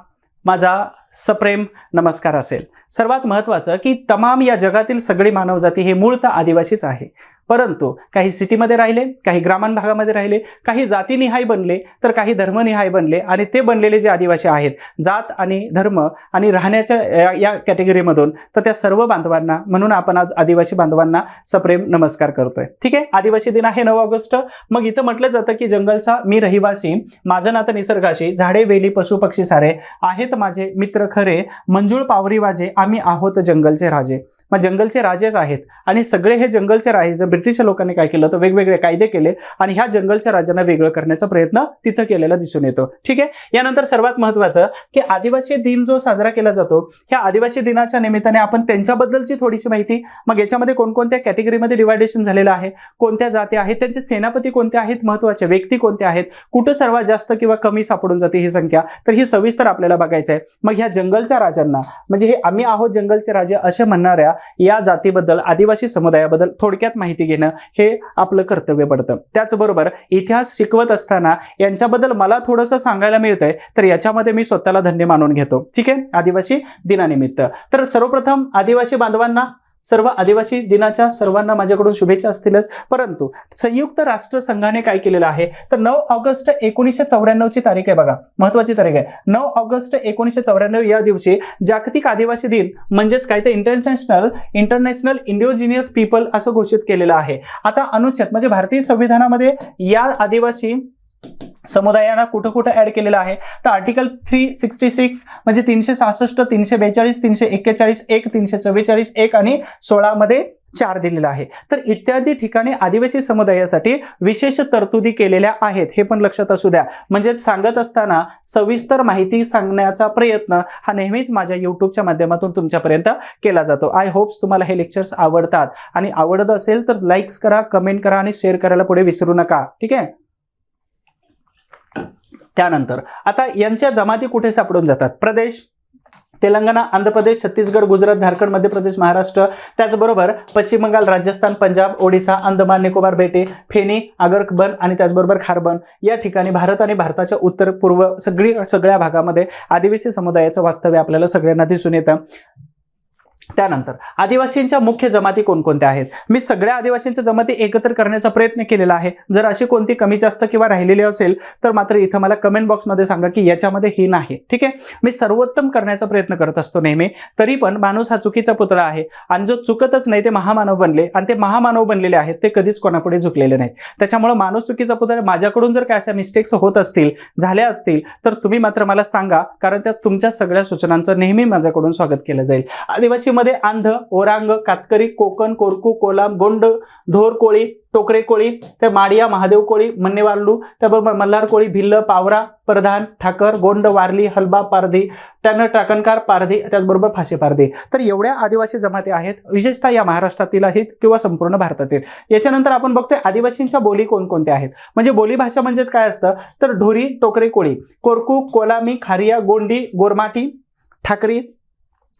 माझा सप्रेम नमस्कार असेल. सर्वात महत्वाचं की तमाम या जगातील सगळी मानवजाती हे मूळतः आदिवासीच आहे. परंतु काही सिटीमध्ये राहिले, काही ग्रामीण भागामध्ये राहिले, काही जातीनिहाय बनले तर काही धर्मनिहाय बनले. आणि ते बनलेले जे आदिवासी आहेत जात आणि धर्म आणि राहण्याच्या या कॅटेगरीमधून, तर त्या सर्व बांधवांना म्हणून आपण आज आदिवासी बांधवांना सप्रेम नमस्कार करतोय. ठीक आहे, आदिवासी दिन आहे 9 ऑगस्ट. मग इथं म्हटलं जातं की जंगलचा मी रहिवासी, माझं नातं निसर्गाशी, झाडे वेली पशु पक्षी सारे आहेत माझे मित्र खरे, मंजूळ पावरी वाजे, आम्ही आहोत जंगलचे राजे. मग जंगलचे राजेच आहेत आणि सगळे हे जंगलचे राजे ब्रिटिश लोकांनी काय केलं तर वेगवेगळे कायदे केले आणि ह्या जंगलच्या राजांना वेगळं करण्याचा प्रयत्न तिथं केलेला दिसून येतो. ठीक आहे. यानंतर सर्वात महत्त्वाचं की आदिवासी दिन जो साजरा केला जातो, ह्या आदिवासी दिनाच्या निमित्ताने आपण त्यांच्याबद्दलची थोडीशी माहिती, मग याच्यामध्ये कोणकोणत्या कॅटेगरीमध्ये डिवायडेशन झालेलं आहे, कोणत्या जाती आहेत, त्यांचे सेनापती कोणते आहेत, महत्त्वाचे व्यक्ती कोणते आहेत, कुठं सर्वात जास्त किंवा कमी सापडून जाते ही संख्या, तर ही सविस्तर आपल्याला बघायचं आहे. मग ह्या जंगलच्या राजांना म्हणजे हे आम्ही आहोत जंगलचे राजे असे म्हणणाऱ्या या जातीबद्दल, आदिवासी समुदायाबद्दल थोडक्यात माहिती घेणं हे आपलं कर्तव्य पडतं. त्याचबरोबर इतिहास शिकवत असताना यांच्याबद्दल मला थोडंसं सांगायला मिळतंय, तर याच्यामध्ये मी स्वतःला धन्य मानून घेतो. ठीक आहे. आदिवासी दिनानिमित्त तर सर्वप्रथम आदिवासी बांधवांना, सर्व आदिवासी दिनाच्या सर्वांना माझ्याकडून शुभेच्छा असतीलच. परंतु संयुक्त राष्ट्र संघाने काय केलेलं आहे तर 9 ऑगस्ट 1994 ची तारीख आहे बघा, महत्वाची तारीख आहे. 9 ऑगस्ट 1994 या दिवशी जागतिक आदिवासी दिन म्हणजेच काय ते इंटरनॅशनल इंडिओजिनियस पीपल असं घोषित केलेलं आहे. आता अनुच्छेद म्हणजे भारतीय संविधानामध्ये या आदिवासी समुदायांना कुठं कुठं ऍड केलेलं आहे तर आर्टिकल 366 म्हणजे 366, 342, 341, 1, 344, 1 आणि 16 मध्ये 4 दिलेला आहे. तर इत्यादी ठिकाणी आदिवासी समुदायासाठी विशेष तरतुदी केलेल्या आहेत, हे पण लक्षात असू द्या. म्हणजे सांगत असताना सविस्तर माहिती सांगण्याचा प्रयत्न हा नेहमीच माझ्या युट्यूबच्या माध्यमातून तुमच्यापर्यंत केला जातो. आय होप्स तुम्हाला हे लेक्चर्स आवडतात आणि आवडत असेल तर लाईक्स करा, कमेंट करा आणि शेअर करायला पुढे विसरू नका. ठीक आहे. त्यानंतर आता यांच्या जमाती कुठे सापडून जातात? प्रदेश तेलंगणा, आंध्र प्रदेश, छत्तीसगड, गुजरात, झारखंड, मध्य प्रदेश, महाराष्ट्र, त्याचबरोबर पश्चिम बंगाल, राजस्थान, पंजाब, ओडिसा, अंदमान निकोबार बेटे, फेनी, आगरबन आणि त्याचबरोबर खारबन या ठिकाणी भारत आणि भारताच्या उत्तर पूर्व सगळ्या भागामध्ये आदिवासी समुदायाचं वास्तव्य आपल्याला सगळ्यांना दिसून येतं. त्यानंतर आदिवासींच्या मुख्य जमाती कोणकोणत्या आहेत? मी सगळ्या आदिवासींच्या जमाती एकत्र करण्याचा प्रयत्न केलेला आहे. जर अशी कोणती कमी जास्त किंवा राहिलेली असेल तर मात्र इथं मला कमेंट बॉक्समध्ये सांगा की याच्यामध्ये ही नाही. ठीक आहे. मी सर्वोत्तम करण्याचा प्रयत्न करत असतो नेहमी. तरी पण माणूस हा चुकीचा पुतळा आहे आणि जो चुकतच नाही ते महामानव बनले आणि ते महामानव बनलेले आहेत ते कधीच कोणापुढे झुकलेले नाहीत. त्याच्यामुळे माणूस चुकीचा पुतळा, माझ्याकडून जर काय अशा मिस्टेक्स होत असतील, झाल्या असतील तर तुम्ही मात्र मला सांगा, कारण त्या तुमच्या सगळ्या सूचनांचं नेहमी माझ्याकडून स्वागत केलं जाईल. आदिवासी मध्ये आंध, ओरांग, कातकरी, कोकण, कोरकू, कोलाम, गोंड, धोर कोळी, टोकरे कोळी, त्या माडिया, महादेव कोळी, मन्नेवालू, त्याबरोबर मल्हार कोळी, भिल्ल, पावरा, प्रधान, ठाकर, गोंड, वारली, हलबा, पारधी, त्यानं टाकणकार, पारधी, त्याचबरोबर फासे पारधी. तर एवढ्या आदिवासी जमाती आहेत, विशेषतः या महाराष्ट्रातील आहेत किंवा संपूर्ण भारतातील. याच्यानंतर आपण बघतोय आदिवासींच्या बोली कोणकोणत्या आहेत. म्हणजे बोलीभाषा म्हणजेच काय असतं तर ढोरी, टोकरे कोळी, कोरकू, कोलामी, खारिया, गोंडी, गोरमाटी, ठाकरी,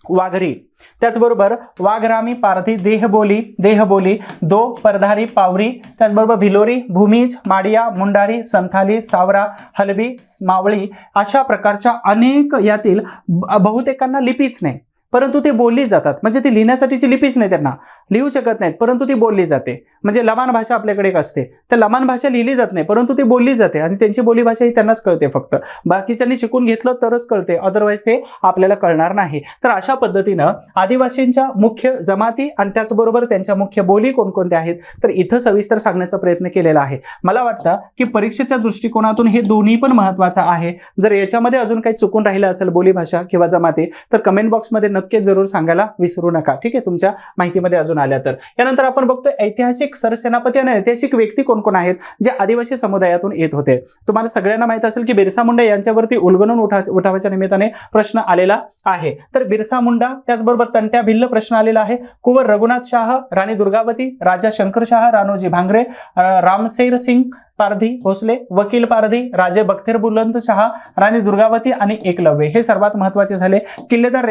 वाघरी, त्याचबरोबर वाघरामी, पारधी, देहबोली, दो, परधारी, पावरी, त्याचबरोबर भिलोरी, भूमीज, माडिया, मुंडारी, संथाली, सावरा, हलबी, मावळी अशा प्रकारच्या अनेक यातील बहुतेकांना लिपीच नाही परंतु ते बोलली जातात. म्हणजे ती लिहिण्यासाठीची लिपीच नाही, त्यांना लिहू शकत नाहीत परंतु ती बोलली जाते. म्हणजे लमाण भाषा आपल्याकडे एक असते, तर लमाण भाषा लिहिली जात नाही परंतु ती बोलली जाते आणि त्यांची बोलीभाषा ही त्यांनाच कळते. फक्त बाकीच्यांनी शिकून घेतलं तरच कळते, अदरवाईज ते आपल्याला कळणार नाही. तर अशा पद्धतीनं आदिवासींच्या मुख्य जमाती आणि त्याचबरोबर त्यांच्या मुख्य बोली कोणकोणत्या आहेत तर इथं सविस्तर सांगण्याचा प्रयत्न केलेला आहे. मला वाटतं की परीक्षेच्या दृष्टिकोनातून हे दोन्ही पण महत्त्वाचं आहे. जर याच्यामध्ये अजून काही चुकून राहिलं असेल बोलीभाषा किंवा जमाती तर कमेंट बॉक्समध्ये नक्की जरूर सांगायला विसरू नका. ठीक आहे. तुमच्या माहितीमध्ये अजून आल्या तर. यानंतर आपण बघतोय ऐतिहासिक सरसेनापती आणि ऐतिहासिक व्यक्ती कोण कोण आहेत जे आदिवासी समुदायातून येत होते. तुम्हाला सगळ्यांना माहित असेल की बिरसा मुंडा यांच्यावरती उलगडून उठावाच्या निमित्ताने प्रश्न आलेला आहे. तर बिरसा मुंडा, त्याचबरोबर तंट्या भिल्ल प्रश्न आलेला आहे. कुंवर रघुनाथ शाह, राणी दुर्गावती, राजा शंकर शाह, राणोजी भांगरे, रामशेर सिंग पारधी भोसले, वकील पारधी, राजे बख्तर बुलंद शाह, राणी दुर्गावती आणि एकलव्य हे सर्वात महत्त्वाचे झाले. किल्लेदार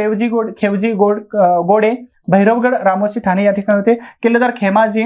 खेवजी गोडे, भैरवगड, रामोशी, ठाणे या ठिकाणी होते. किल्लेदार खेमाजी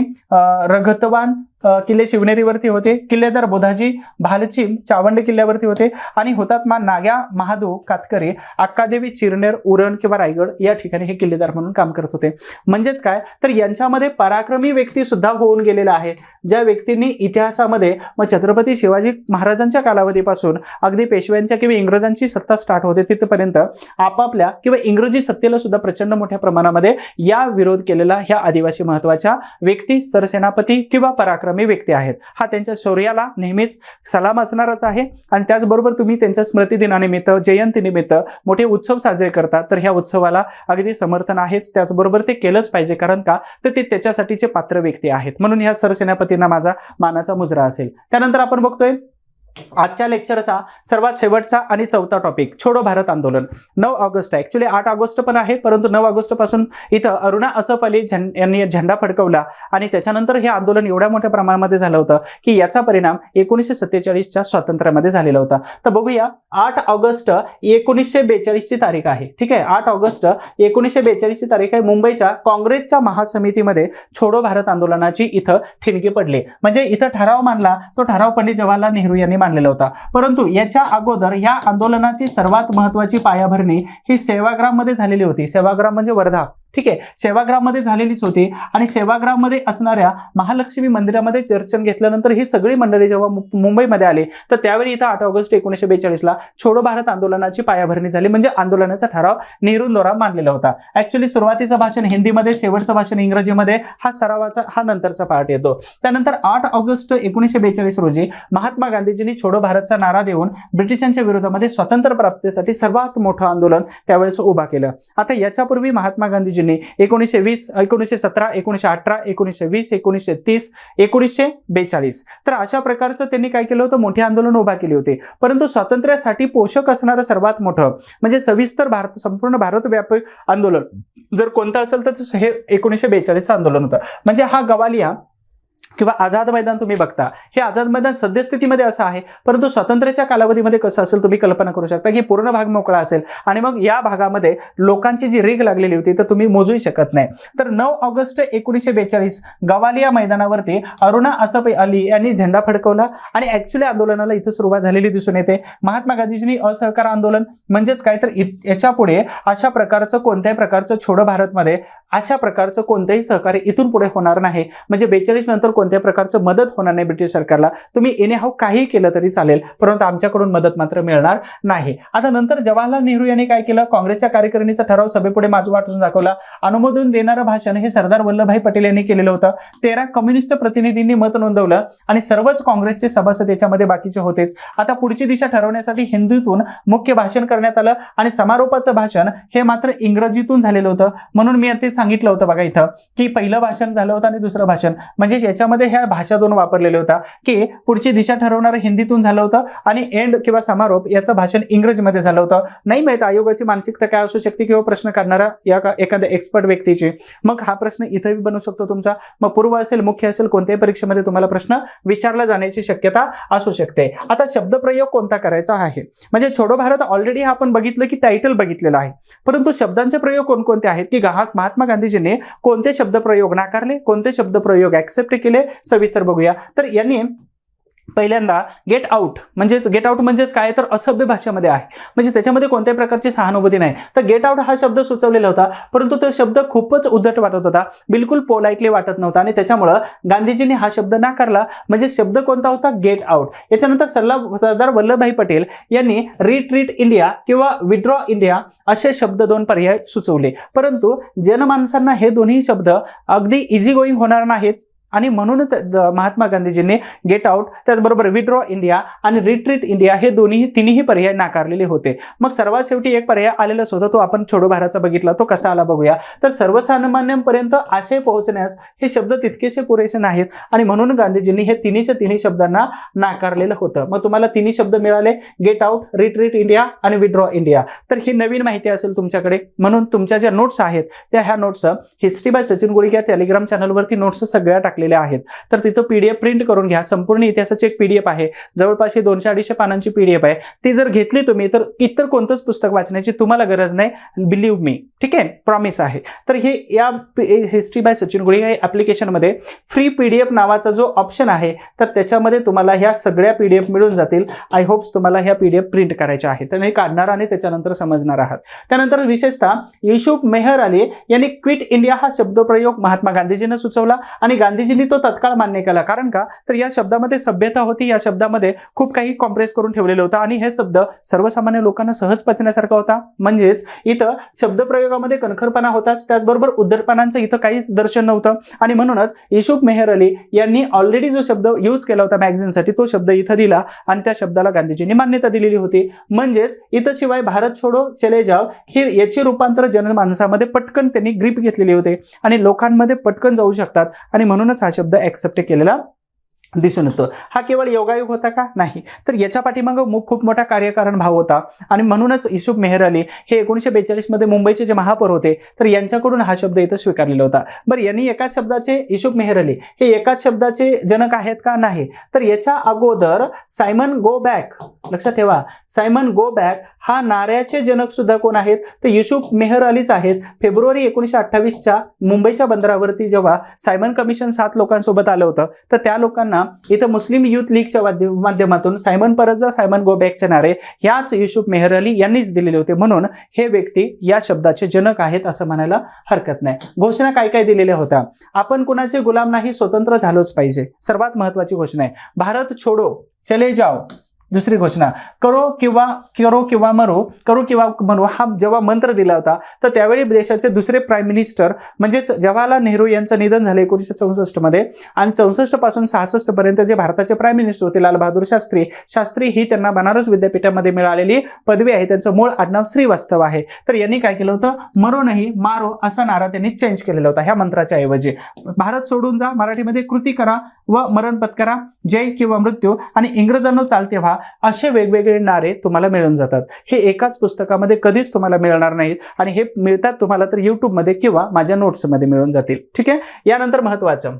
रघतवान किल्ले शिवनेरीवरती होते. किल्लेदार बोधाजी भालचीम चावंड किल्ल्यावरती होते आणि हुतात्मा नाग्या महादू कातकरी अक्कादेवी चिरनेर उरण किंवा रायगड या ठिकाणी हे किल्लेदार म्हणून काम करत होते. म्हणजेच काय तर यांच्यामध्ये पराक्रमी व्यक्ती सुद्धा होऊन गेलेला आहे, ज्या व्यक्तींनी इतिहासामध्ये मग छत्रपती शिवाजी महाराजांच्या कालावधीपासून अगदी पेशव्यांच्या किंवा इंग्रजांची सत्ता स्टार्ट होते तिथपर्यंत आपापल्या किंवा इंग्रजी सत्तेला सुद्धा प्रचंड मोठ्या प्रमाणामध्ये या विरोध केलेला ह्या आदिवासी महत्वाच्या व्यक्ती, सरसेनापती किंवा पराक्रमी पराक्रमी व्यक्ती आहेत. हा त्यांच्या शौर्याला नेहमीच सलाम असणारच आहे. आणि त्याचबरोबर तुम्ही त्यांच्या स्मृतिदिनानिमित्त, जयंतीनिमित्त मोठे उत्सव साजरे करतात, तर ह्या उत्सवाला अगदी समर्थन आहेच. त्याचबरोबर ते केलंच पाहिजे, कारण का तर ते त्याच्यासाठीचे पात्र व्यक्ती आहेत. म्हणून ह्या सरसेनापतींना माझा मानाचा मुजरा असेल. त्यानंतर आपण बघतोय आजच्या लेक्चरचा सर्वात शेवटचा आणि चौथा टॉपिक, छोडो भारत आंदोलन. 9 ऑगस्ट, ऍक्च्युली 8 ऑगस्ट पण आहे, परंतु 9 ऑगस्ट पासून इथं अरुणा असफ अली यांनी झेंडा फडकवला आणि त्याच्यानंतर हे आंदोलन एवढ्या मोठ्या प्रमाणामध्ये झालं होतं की याचा परिणाम 1947च्या स्वातंत्र्यामध्ये झालेला होता. तर बघूया, 8 ऑगस्ट 1942 ची तारीख आहे. ठीक आहे, 8 ऑगस्ट 1942 ची तारीख आहे. मुंबईच्या काँग्रेसच्या महासमितीमध्ये छोडो भारत आंदोलनाची इथं ठिणगी पडली. म्हणजे इथं ठराव मांडला, तो ठराव पंडित जवाहरलाल नेहरू यांनी मांडलेला होता. परंतु याच्या अगोदर या आंदोलनाची सर्वात महत्त्वाची पायाभरणी ही सेवाग्राम मध्ये झालेली होती. सेवाग्राम म्हणजे वर्धा. ठीक आहे, सेवाग्राम मध्ये झालेलीच होती. आणि सेवाग्राम मध्ये असणाऱ्या महालक्ष्मी मंदिरामध्ये दर्शन घेतल्यानंतर ही सगळी मंडळी जेव्हा मुंबईमध्ये आली, तर त्यावेळी इथं 8 ऑगस्ट 1942 ला छोडो भारत आंदोलनाची पायाभरणी झाली. म्हणजे आंदोलनाचा ठराव नेहरूंद्वारा मांडलेला होता. ऍक्च्युली सुरुवातीचं भाषण हिंदीमध्ये, शेवटचं भाषण इंग्रजीमध्ये, हा सरावाचा हा नंतरचा पार्ट येतो. त्यानंतर 8 ऑगस्ट 1942 रोजी महात्मा गांधीजींनी छोडो भारतचा नारा देऊन ब्रिटिशांच्या विरोधामध्ये स्वातंत्र्य प्राप्तीसाठी सर्वात मोठं आंदोलन त्यावेळेस उभा केलं. आता याच्यापूर्वी महात्मा गांधीजी 1920, 1917, 1918, 1920, 1930, 1942 तर अशा प्रकारचं त्यांनी काय केलं होतं, मोठी आंदोलन उभा केली होती. परंतु स्वातंत्र्यासाठी पोषक असणारं सर्वात मोठं म्हणजे सविस्तर भारत, संपूर्ण भारतव्यापी आंदोलन जर कोणतं असेल तर हे 1942चं आंदोलन होतं. म्हणजे हा गवालिया किंवा आझाद मैदान तुम्ही बघता, हे आझाद मैदान सद्यस्थितीमध्ये असं आहे, परंतु स्वातंत्र्याच्या कालावधीमध्ये कसं असेल तुम्ही कल्पना करू शकता की पूर्ण भाग मोकळा असेल आणि मग या भागामध्ये लोकांची जी रेग लागलेली होती तर तुम्ही मोजू शकत नाही. तर 9 ऑगस्ट 1942 गवालिया मैदानावरती अरुणा असफ अली यांनी झेंडा फडकवला आणि ऍक्च्युली आंदोलनाला इथं सुरुवात झालेली दिसून येते. महात्मा गांधीजींनी असहकार आंदोलन म्हणजेच काय तर याच्या पुढे अशा प्रकारचं कोणत्याही प्रकारचं छोडो भारतमध्ये अशा प्रकारचं कोणतेही सहकार्य इथून पुढे होणार नाही. म्हणजे 42 नंतर कोणत्या प्रकारचं मदत होणार नाही ब्रिटिश सरकारला. तुम्ही एनीहाऊ काही केलं तरी चालेल, परंतु आमच्याकडून मदत मात्र मिळणार नाही. आता नंतर जवाहरलाल नेहरू यांनी काय केलं, काँग्रेसच्या कार्यकारिणीचा ठराव सभेपुढे वाटून दाखवला. अनुमोदन देणारं भाषण हे सरदार वल्लभभाई पटेल यांनी केलेलं होतं. 13 कम्युनिस्ट प्रतिनिधींनी मत नोंदवलं आणि सर्वच काँग्रेसचे सभासद याच्यामध्ये बाकीचे होतेच. आता पुढची दिशा ठरवण्यासाठी हिंदीतून मुख्य भाषण करण्यात आलं आणि समारोपाचं भाषण हे मात्र इंग्रजीतून झालेलं होतं. म्हणून मी ते सांगितलं होतं बघा इथं की पहिलं भाषण झालं होतं आणि दुसरं भाषण म्हणजे याच्यामध्ये ह्या भाषा दोन वापरलेल्या होत्या की पुढची दिशा ठरवणारं हिंदीतून झालं होतं आणि एंड किंवा समारोप याचं भाषण इंग्रजीमध्ये झालं होतं. नाही माहित आयोगाची मानसिकता काय असू शकते किंवा प्रश्न काढणारा या एखाद्या एक्सपर्ट व्यक्तीची. मग हा प्रश्न इथेही बनू शकतो तुमचा. मग पूर्व असेल, मुख्य असेल, कोणत्याही परीक्षेमध्ये तुम्हाला प्रश्न विचारला जाण्याची शक्यता असू शकते. आता शब्दप्रयोग कोणता करायचा आहे, म्हणजे छोडो भारत ऑलरेडी आपण बघितलं की टायटल बघितलेलं आहे, परंतु शब्दांचे प्रयोग कोणकोणते आहेत की महात्मा गांधीजींनी कोणते शब्दप्रयोग नाकारले, कोणते शब्दप्रयोग ऍक्सेप्ट केले, सविस्तर बघूया. तर यांनी पहिल्यांदा गेट आउट म्हणजेच काय तर असभ्य भाषेमध्ये आहे, म्हणजे त्याच्यामध्ये कोणत्याही प्रकारची सहानुभूती नाही. तर गेट आउट हा शब्द सुचवलेला होता, परंतु तो शब्द खूपच उद्धट वाटत होता, बिलकुल पोलाइटली वाटत नव्हता आणि त्याच्यामुळं गांधीजींनी हा शब्द नाकारला. म्हणजे शब्द कोणता होता, गेट आउट. याच्यानंतर सरदार वल्लभभाई पटेल यांनी रिट्रीट इंडिया किंवा विड्रॉ इंडिया असे शब्द दोन पर्याय सुचवले, परंतु जनमानसांना हे दोन्ही शब्द अगदी इझी गोईंग होणार नाहीत आणि म्हणून महात्मा गांधीजींनी गेट आउट, त्याचबरोबर विड्रॉ इंडिया आणि रिट्रीट इंडिया हे तिन्ही पर्याय नाकारलेले होते. मग सर्वात शेवटी एक पर्याय आलेलाच होता, तो आपण छोडो भारतचा बघितला, तो कसा आला बघूया. तर सर्वसामान्यांपर्यंत आशय पोहोचण्यास हे शब्द तितकेसे पुरेसे नाहीत आणि म्हणून गांधीजींनी हे तिन्ही शब्दांना नाकारलेलं होतं. मग तुम्हाला तिन्ही शब्द मिळाले, गेट आउट, रिट्रीट इंडिया आणि विड्रॉ इंडिया. तर ही नवीन माहिती असेल तुमच्याकडे, म्हणून तुमच्या ज्या नोट्स आहेत त्या ह्या नोट्स हिस्ट्री बाय सचिन गुळी या टेलिग्राम चॅनलवरती नोट्स सगळ्या टाकलेल्या आहेत. तर तिथं पीडीएफ प्रिंट करून घ्या. संपूर्ण इतिहासाची एक पीडीएफ आहे, जवळपास 200-250 पानांची पीडीएफ आहे. ती जर घेतली तुम्ही तर इतर कोणतंच पुस्तक वाचण्याची तुम्हाला गरज नाही, बिलीव्ह मी. ठीक आहे, प्रॉमिस आहे. तर हे या हिस्ट्री बाय सचिन गुळी या ऍप्लिकेशनमध्ये फ्री पीडीएफ नावाचा जो ऑप्शन आहे, तर त्याच्यामध्ये तुम्हाला ह्या सगळ्या पीडीएफ मिळून जातील. आय होप्स तुम्हाला ह्या पीडीएफ प्रिंट करायच्या आहेत, तर हे काढणार आणि त्याच्यानंतर समजणार आहात. त्यानंतर विशेषतः युसूफ मेहर अली यांनी क्विट इंडिया हा शब्दप्रयोग महात्मा गांधीजींना सुचवला आणि गांधीजी गांधीजींनी तो तत्काळ मान्य केला. कारण का, तर या शब्दामध्ये सभ्यता होती, या शब्दामध्ये खूप काही कॉम्प्रेस करून ठेवलेलं होतं आणि हे शब्द सर्वसामान्य लोकांना सहज पचण्यासारखा होता. म्हणजेच इथं शब्दप्रयोगामध्ये कणखरपणा होताच, त्याचबरोबर उद्धटपणांचं इथं काहीच दर्शन नव्हतं. आणि म्हणूनच युसूफ मेहर अली यांनी ऑलरेडी जो शब्द यूज केला होता मॅगझिनसाठी तो शब्द इथं दिला आणि त्या शब्दाला गांधीजींनी मान्यता दिलेली होती. म्हणजेच इथं शिवाय भारत छोडो चले जाओ ही याची रूपांतर जनमानसामध्ये पटकन त्यांनी ग्रीप घेतलेली होते आणि लोकांमध्ये पटकन जाऊ शकतात आणि म्हणूनच हा शब्द ऍक्सेप्ट केलेला दिसून येतो. हा केवळ योगायोग होता का? नाही, तर याच्या पाठीमागं खूप मोठा कार्यकारण भाव होता आणि म्हणूनच युसूफ मेहर अली हे 1942 मध्ये मुंबईचे जे महापौर होते तर यांच्याकडून हा शब्द इथं स्वीकारलेला होता. बरं, यांनी एकाच शब्दाचे, युसूफ मेहर अली हे एकाच शब्दाचे जनक आहेत का? नाही, तर याच्या अगोदर सायमन गो बॅक, लक्षात ठेवा, सायमन गो बॅक हा नाऱ्याचे जनक सुद्धा कोण आहेत? तर युसूफ मेहर अलीच आहेत. फेब्रुवारी 1928च्या मुंबईच्या बंदरावरती जेव्हा सायमन कमिशन 7 लोकांसोबत आलं होतं तर त्या लोकांना इथं मुस्लिम युथ लीगच्या माध्यमातून सायमन परत जा, सायमन गो बॅकचे नारे याच युसूफ मेहर अली यांनीच दिलेले होते. म्हणून हे व्यक्ती या शब्दाचे जनक आहेत असं म्हणायला हरकत नाही. घोषणा काय काय दिलेल्या होत्या? आपण कुणाचे गुलाम नाही, स्वतंत्र झालोच पाहिजे, सर्वात महत्वाची घोषणा आहे. भारत छोडो चले जाओ, दुसरी घोषणा करो किंवा मरो हा जेव्हा मंत्र दिला होता तर त्यावेळी देशाचे दुसरे प्राईम मिनिस्टर म्हणजेच जवाहरलाल नेहरू यांचं निधन झालं 1964 मध्ये आणि 64 पासून 66 पर्यंत जे भारताचे प्राईम मिनिस्टर होते लाल बहादूर शास्त्री ही त्यांना बनारस विद्यापीठामध्ये मिळालेली पदवी आहे. त्यांचं मूळ आडनाव श्रीवास्तव आहे. तर यांनी काय केलं होतं? मरो नाही मारो असा नारा त्यांनी चेंज केलेला होता ह्या मंत्राच्या ऐवजी. भारत सोडून जा, मराठीमध्ये कृती करा व मरण पत्करा, जय किंवा मृत्यू आणि इंग्रजांनो चालते व्हा असे वेगवेगळे नारे तुम्हाला मिळून जातात. हे एकाच पुस्तकामध्ये कधीच तुम्हाला मिळणार नाहीत आणि हे मिळतात तुम्हाला तर युट्यूबमध्ये किंवा माझ्या नोट्समध्ये मिळून जातील. ठीक आहे. यानंतर महत्वाचं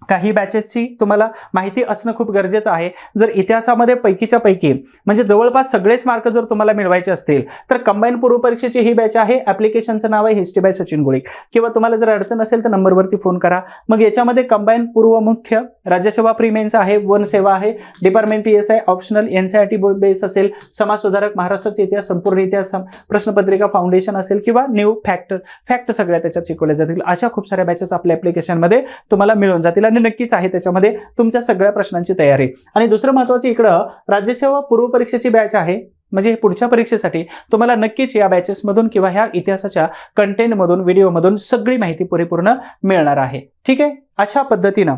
काही बॅचेसची तुम्हाला माहिती असणं खूप गरजेचं आहे. जर इतिहासामध्ये पैकीच्या पैकी म्हणजे जवळपास सगळेच मार्क जर तुम्हाला मिळवायचे असतील तर कंबाईन पूर्व परीक्षेची ही बॅच आहे. ऍप्लिकेशनचं नाव आहे हिस्ट्री बाय सचिन गोळी. किंवा तुम्हाला जर अडचण असेल तर नंबरवरती फोन करा. मग याच्यामध्ये कंबाईन पूर्व मुख्य राज्यसेवा प्री मेन्स आहे, वन सेवा आहे, department PSI optional, NCERT base असेल, समाज सुधारक, महाराष्ट्राचा इतिहास, संपूर्ण इतिहास, प्रश्नपत्रिका, फाउंडेशन असेल किंवा न्यू फॅक्ट सगळ्या त्याच्यात शिकवल्या जातील. अशा खूप साऱ्या बॅचेस आपल्या ऍप्लिकेशनमध्ये तुम्हाला मिळून जातील आणि नक्कीच आहे त्याच्यामध्ये तुमच्या सगळ्या प्रश्नांची तयारी. आणि दुसरं महत्त्वाचं इकडं राज्यसेवा पूर्व परीक्षेची बॅच आहे. म्हणजे पुढच्या परीक्षेसाठी तुम्हाला नक्कीच या बॅचेसमधून किंवा ह्या इतिहासाच्या कंटेंटमधून व्हिडिओमधून सगळी माहिती परिपूर्ण मिळणार आहे. ठीक आहे. अशा पद्धतीनं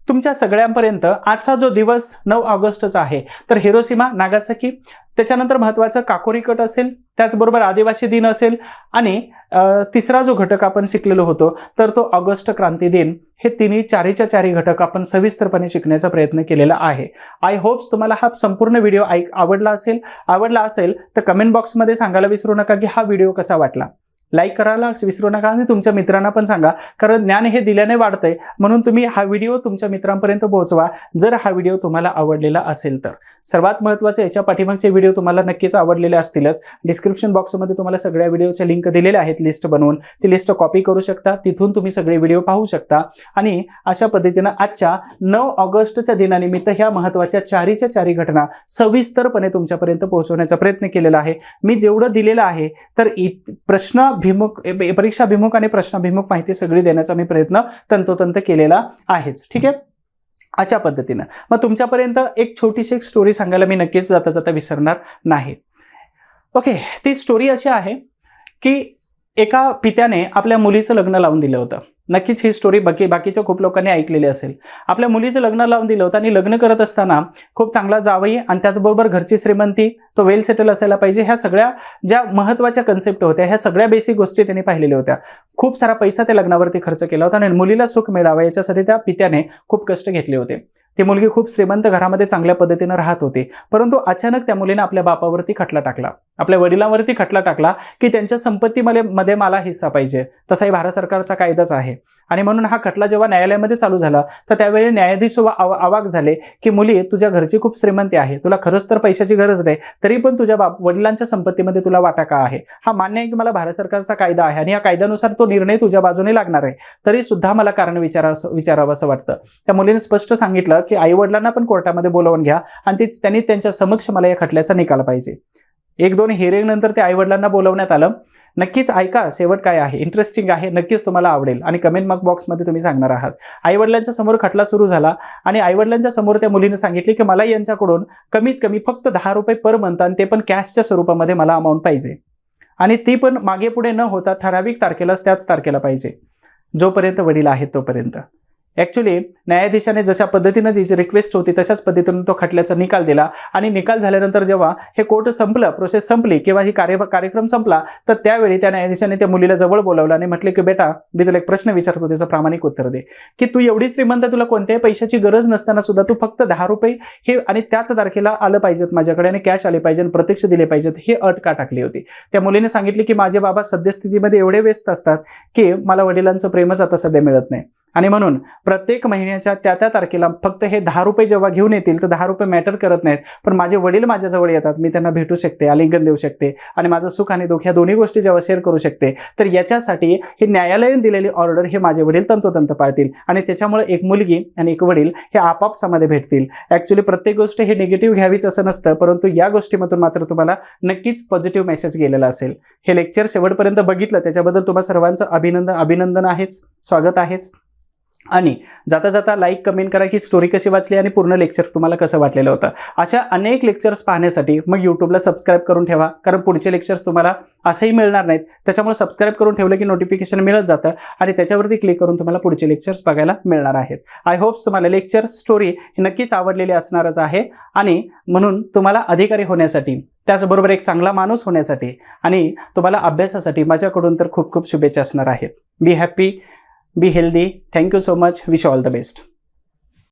तुमच्या सगळ्यांपर्यंत आजचा जो दिवस 9 ऑगस्टचा आहे तर हिरोशिमा, नागासाकी, त्याच्यानंतर महत्त्वाचं काकोरी कट असेल, त्याचबरोबर आदिवासी दिन असेल आणि तिसरा जो घटक आपण शिकलेलो होतो तर तो ऑगस्ट क्रांती दिन. हे तिन्ही चारी घटक आपण सविस्तरपणे शिकण्याचा प्रयत्न केलेला आहे. आय होप्स तुम्हाला हा संपूर्ण व्हिडिओ आवडला असेल तर कमेंट बॉक्समध्ये सांगायला विसरू नका की हा व्हिडिओ कसा वाटला. लाईक करायला विसरू नका आणि तुमच्या मित्रांना पण सांगा, कारण ज्ञान हे दिल्याने वाढतंय. म्हणून तुम्ही हा व्हिडिओ तुमच्या मित्रांपर्यंत पोहोचवा जर हा व्हिडिओ तुम्हाला आवडलेला असेल तर. सर्वात महत्त्वाचं याच्या पाठीमागचे व्हिडिओ तुम्हाला नक्कीच आवडलेले असतीलच. डिस्क्रिप्शन बॉक्समध्ये तुम्हाला सगळ्या व्हिडिओच्या लिंक दिलेल्या आहेत लिस्ट बनवून. ती लिस्ट कॉपी करू शकता, तिथून तुम्ही सगळे व्हिडिओ पाहू शकता. आणि अशा पद्धतीनं आजच्या 9 ऑगस्टच्या दिनानिमित्त ह्या महत्त्वाच्या चारी घटना सविस्तरपणे तुमच्यापर्यंत पोहोचवण्याचा प्रयत्न केलेला आहे. मी जेवढं दिलेलं आहे तर परीक्षाभिमुख आणि प्रश्नाभिमुख माहिती सगळी देण्याचा मी प्रयत्न तंतोतंत केलेला आहेच. ठीक आहे. अशा पद्धतीनं मग तुमच्यापर्यंत एक छोटीशी स्टोरी सांगायला मी नक्कीच जाता विसरणार नाही. ओके. ती स्टोरी अशी आहे की एका पित्याने आपल्या मुलीचं लग्न लावून दिलं होतं. नक्कीच ही स्टोरी बाकीच्या खूप लोकांनी ऐकलेली असेल. आपल्या मुलीचं लग्न लावून दिलं होतं आणि लग्न करत असताना खूप चांगला जावई आणि त्याचबरोबर घरची श्रीमंती, तो वेल सेटल असायला पाहिजे, ह्या सगळ्या ज्या महत्त्वाच्या कन्सेप्ट होत्या ह्या सगळ्या बेसिक गोष्टी त्यांनी पाहिलेल्या होत्या. खूप सारा पैसा त्या लग्नावरती खर्च केला होता आणि मुलीला सुख मिळावं याच्यासाठी त्या पित्याने खूप कष्ट घेतले होते. ती मुलगी खूप श्रीमंत घरामध्ये चांगल्या पद्धतीनं राहत होती. परंतु अचानक त्या मुलीने आपल्या बापावरती खटला टाकला, आपल्या वडिलांवरती खटला टाकला की त्यांच्या संपत्तीमध्ये मला हिस्सा पाहिजे. तसाही भारत सरकारचा कायदाच आहे. आणि म्हणून हा खटला जेव्हा न्यायालयामध्ये चालू झाला तर त्यावेळी न्यायाधीश अवाक झाले की मुली, तुझ्या घरची खूप श्रीमंती आहे, तुला खरंच तर पैशाची गरज नाही, तरी पण तुझ्या वडिलांच्या संपत्तीमध्ये तुला वाटा का आहे? हा मान्य आहे की मला भारत सरकारचा कायदा आहे आणि या कायद्यानुसार तो निर्णय तुझ्या बाजूने लागणार आहे, तरी सुद्धा मला कारण विचारावं असं वाटतं. त्या मुलीने स्पष्ट सांगितलं की आई वडिलांना पण कोर्टामध्ये बोलावून घ्या आणि त्यांनी त्यांच्या समक्ष मला या खटल्याचा निकाल पाहिजे. 1-2 हिअरिंग नंतर ते आई वडिलांना बोलवण्यात आलं नक्कीच ऐका शेवट काय आहे, इंटरेस्टिंग आहे, नक्कीच तुम्हाला आवडेल आणि कमेंट बॉक्समध्ये तुम्ही सांगणार आहात. आईवडिलांच्या समोर खटला सुरू झाला आणि आईवडिलांच्या समोर त्या मुलीने सांगितले की मला यांच्याकडून कमीत कमी फक्त 10 रुपये पर मंथ आणि ते पण कॅशच्या स्वरूपामध्ये मला अमाऊंट पाहिजे आणि ती पण मागे पुढे न होता ठराविक तारखेलाच त्याच तारखेला पाहिजे, जोपर्यंत वडील आहेत तोपर्यंत. ॲक्च्युली न्यायाधीशाने जशा पद्धतीनं जी रिक्वेस्ट होती तशाच पद्धतीनं तो खटल्याचा निकाल दिला आणि निकाल झाल्यानंतर जेव्हा हे कोर्ट संपलं, प्रोसेस संपली किंवा ही कार्यक्रम संपला, तर त्यावेळी त्या न्यायाधीशाने त्या मुलीला जवळ बोलावलं आणि म्हटले की बेटा, मी तुला एक प्रश्न विचारतो, त्याचं प्रामाणिक उत्तर दे की तू एवढी श्रीमंत, तुला कोणत्याही पैशाची गरज नसताना सुद्धा तू फक्त 10 रुपये हे आणि त्याच तारखेला आलं पाहिजेत माझ्याकडे आणि कॅश आले पाहिजे आणि प्रत्यक्ष दिले पाहिजेत, हे अट का टाकली होती? त्या मुलीने सांगितले की माझे बाबा सद्यस्थितीमध्ये एवढे व्यस्त असतात की मला वडिलांचं प्रेमच आता सध्या मिळत नाही आणि म्हणून प्रत्येक महिन्याच्या त्या तारखेला फक्त हे 10 रुपये जेव्हा घेऊन येतील तर 10 रुपये मॅटर करत नाहीत, पण माझे वडील माझ्याजवळ येतात, मी त्यांना भेटू शकते, आलिंगन देऊ शकते आणि माझं सुख आणि दुःख ह्या दोन्ही गोष्टी जेव्हा शेअर करू शकते, तर याच्यासाठी ही न्यायालयाने दिलेली ऑर्डर हे माझे वडील तंतोतंत पाळतील आणि त्याच्यामुळे एक मुलगी आणि एक वडील हे आपापसामध्ये भेटतील. ॲक्च्युली प्रत्येक गोष्ट हे निगेटिव्ह घ्यावीच असं नसतं, परंतु या गोष्टीमधून मात्र तुम्हाला नक्कीच पॉझिटिव्ह मेसेज गेलेला असेल. हे लेक्चर शेवटपर्यंत बघितलं त्याच्याबद्दल तुम्हा सर्वांचं अभिनंदन आहेच, स्वागत आहेच. आणि जाता जाता लाईक कमेंट करा की स्टोरी कशी वाचली आणि पूर्ण लेक्चर तुम्हाला कसं वाटलेलं होतं. अशा अनेक लेक्चर्स पाहण्यासाठी मग यूट्यूबला सबस्क्राईब करून ठेवा, कारण पुढचे लेक्चर्स तुम्हाला असंही मिळणार नाहीत. त्याच्यामुळे सबस्क्राईब करून ठेवलं की नोटिफिकेशन मिळत जातं आणि त्याच्यावरती क्लिक करून तुम्हाला पुढचे लेक्चर्स बघायला मिळणार आहेत. आय होप्स तुम्हाला लेक्चर स्टोरी ही नक्कीच आवडलेली असणारच आहे आणि म्हणून तुम्हाला अधिकारी होण्यासाठी, त्याचबरोबर एक चांगला माणूस होण्यासाठी आणि तुम्हाला अभ्यासासाठी माझ्याकडून तर खूप खूप शुभेच्छा असणार आहेत. Be happy, be healthy. Thank you so much. Wish you all the best.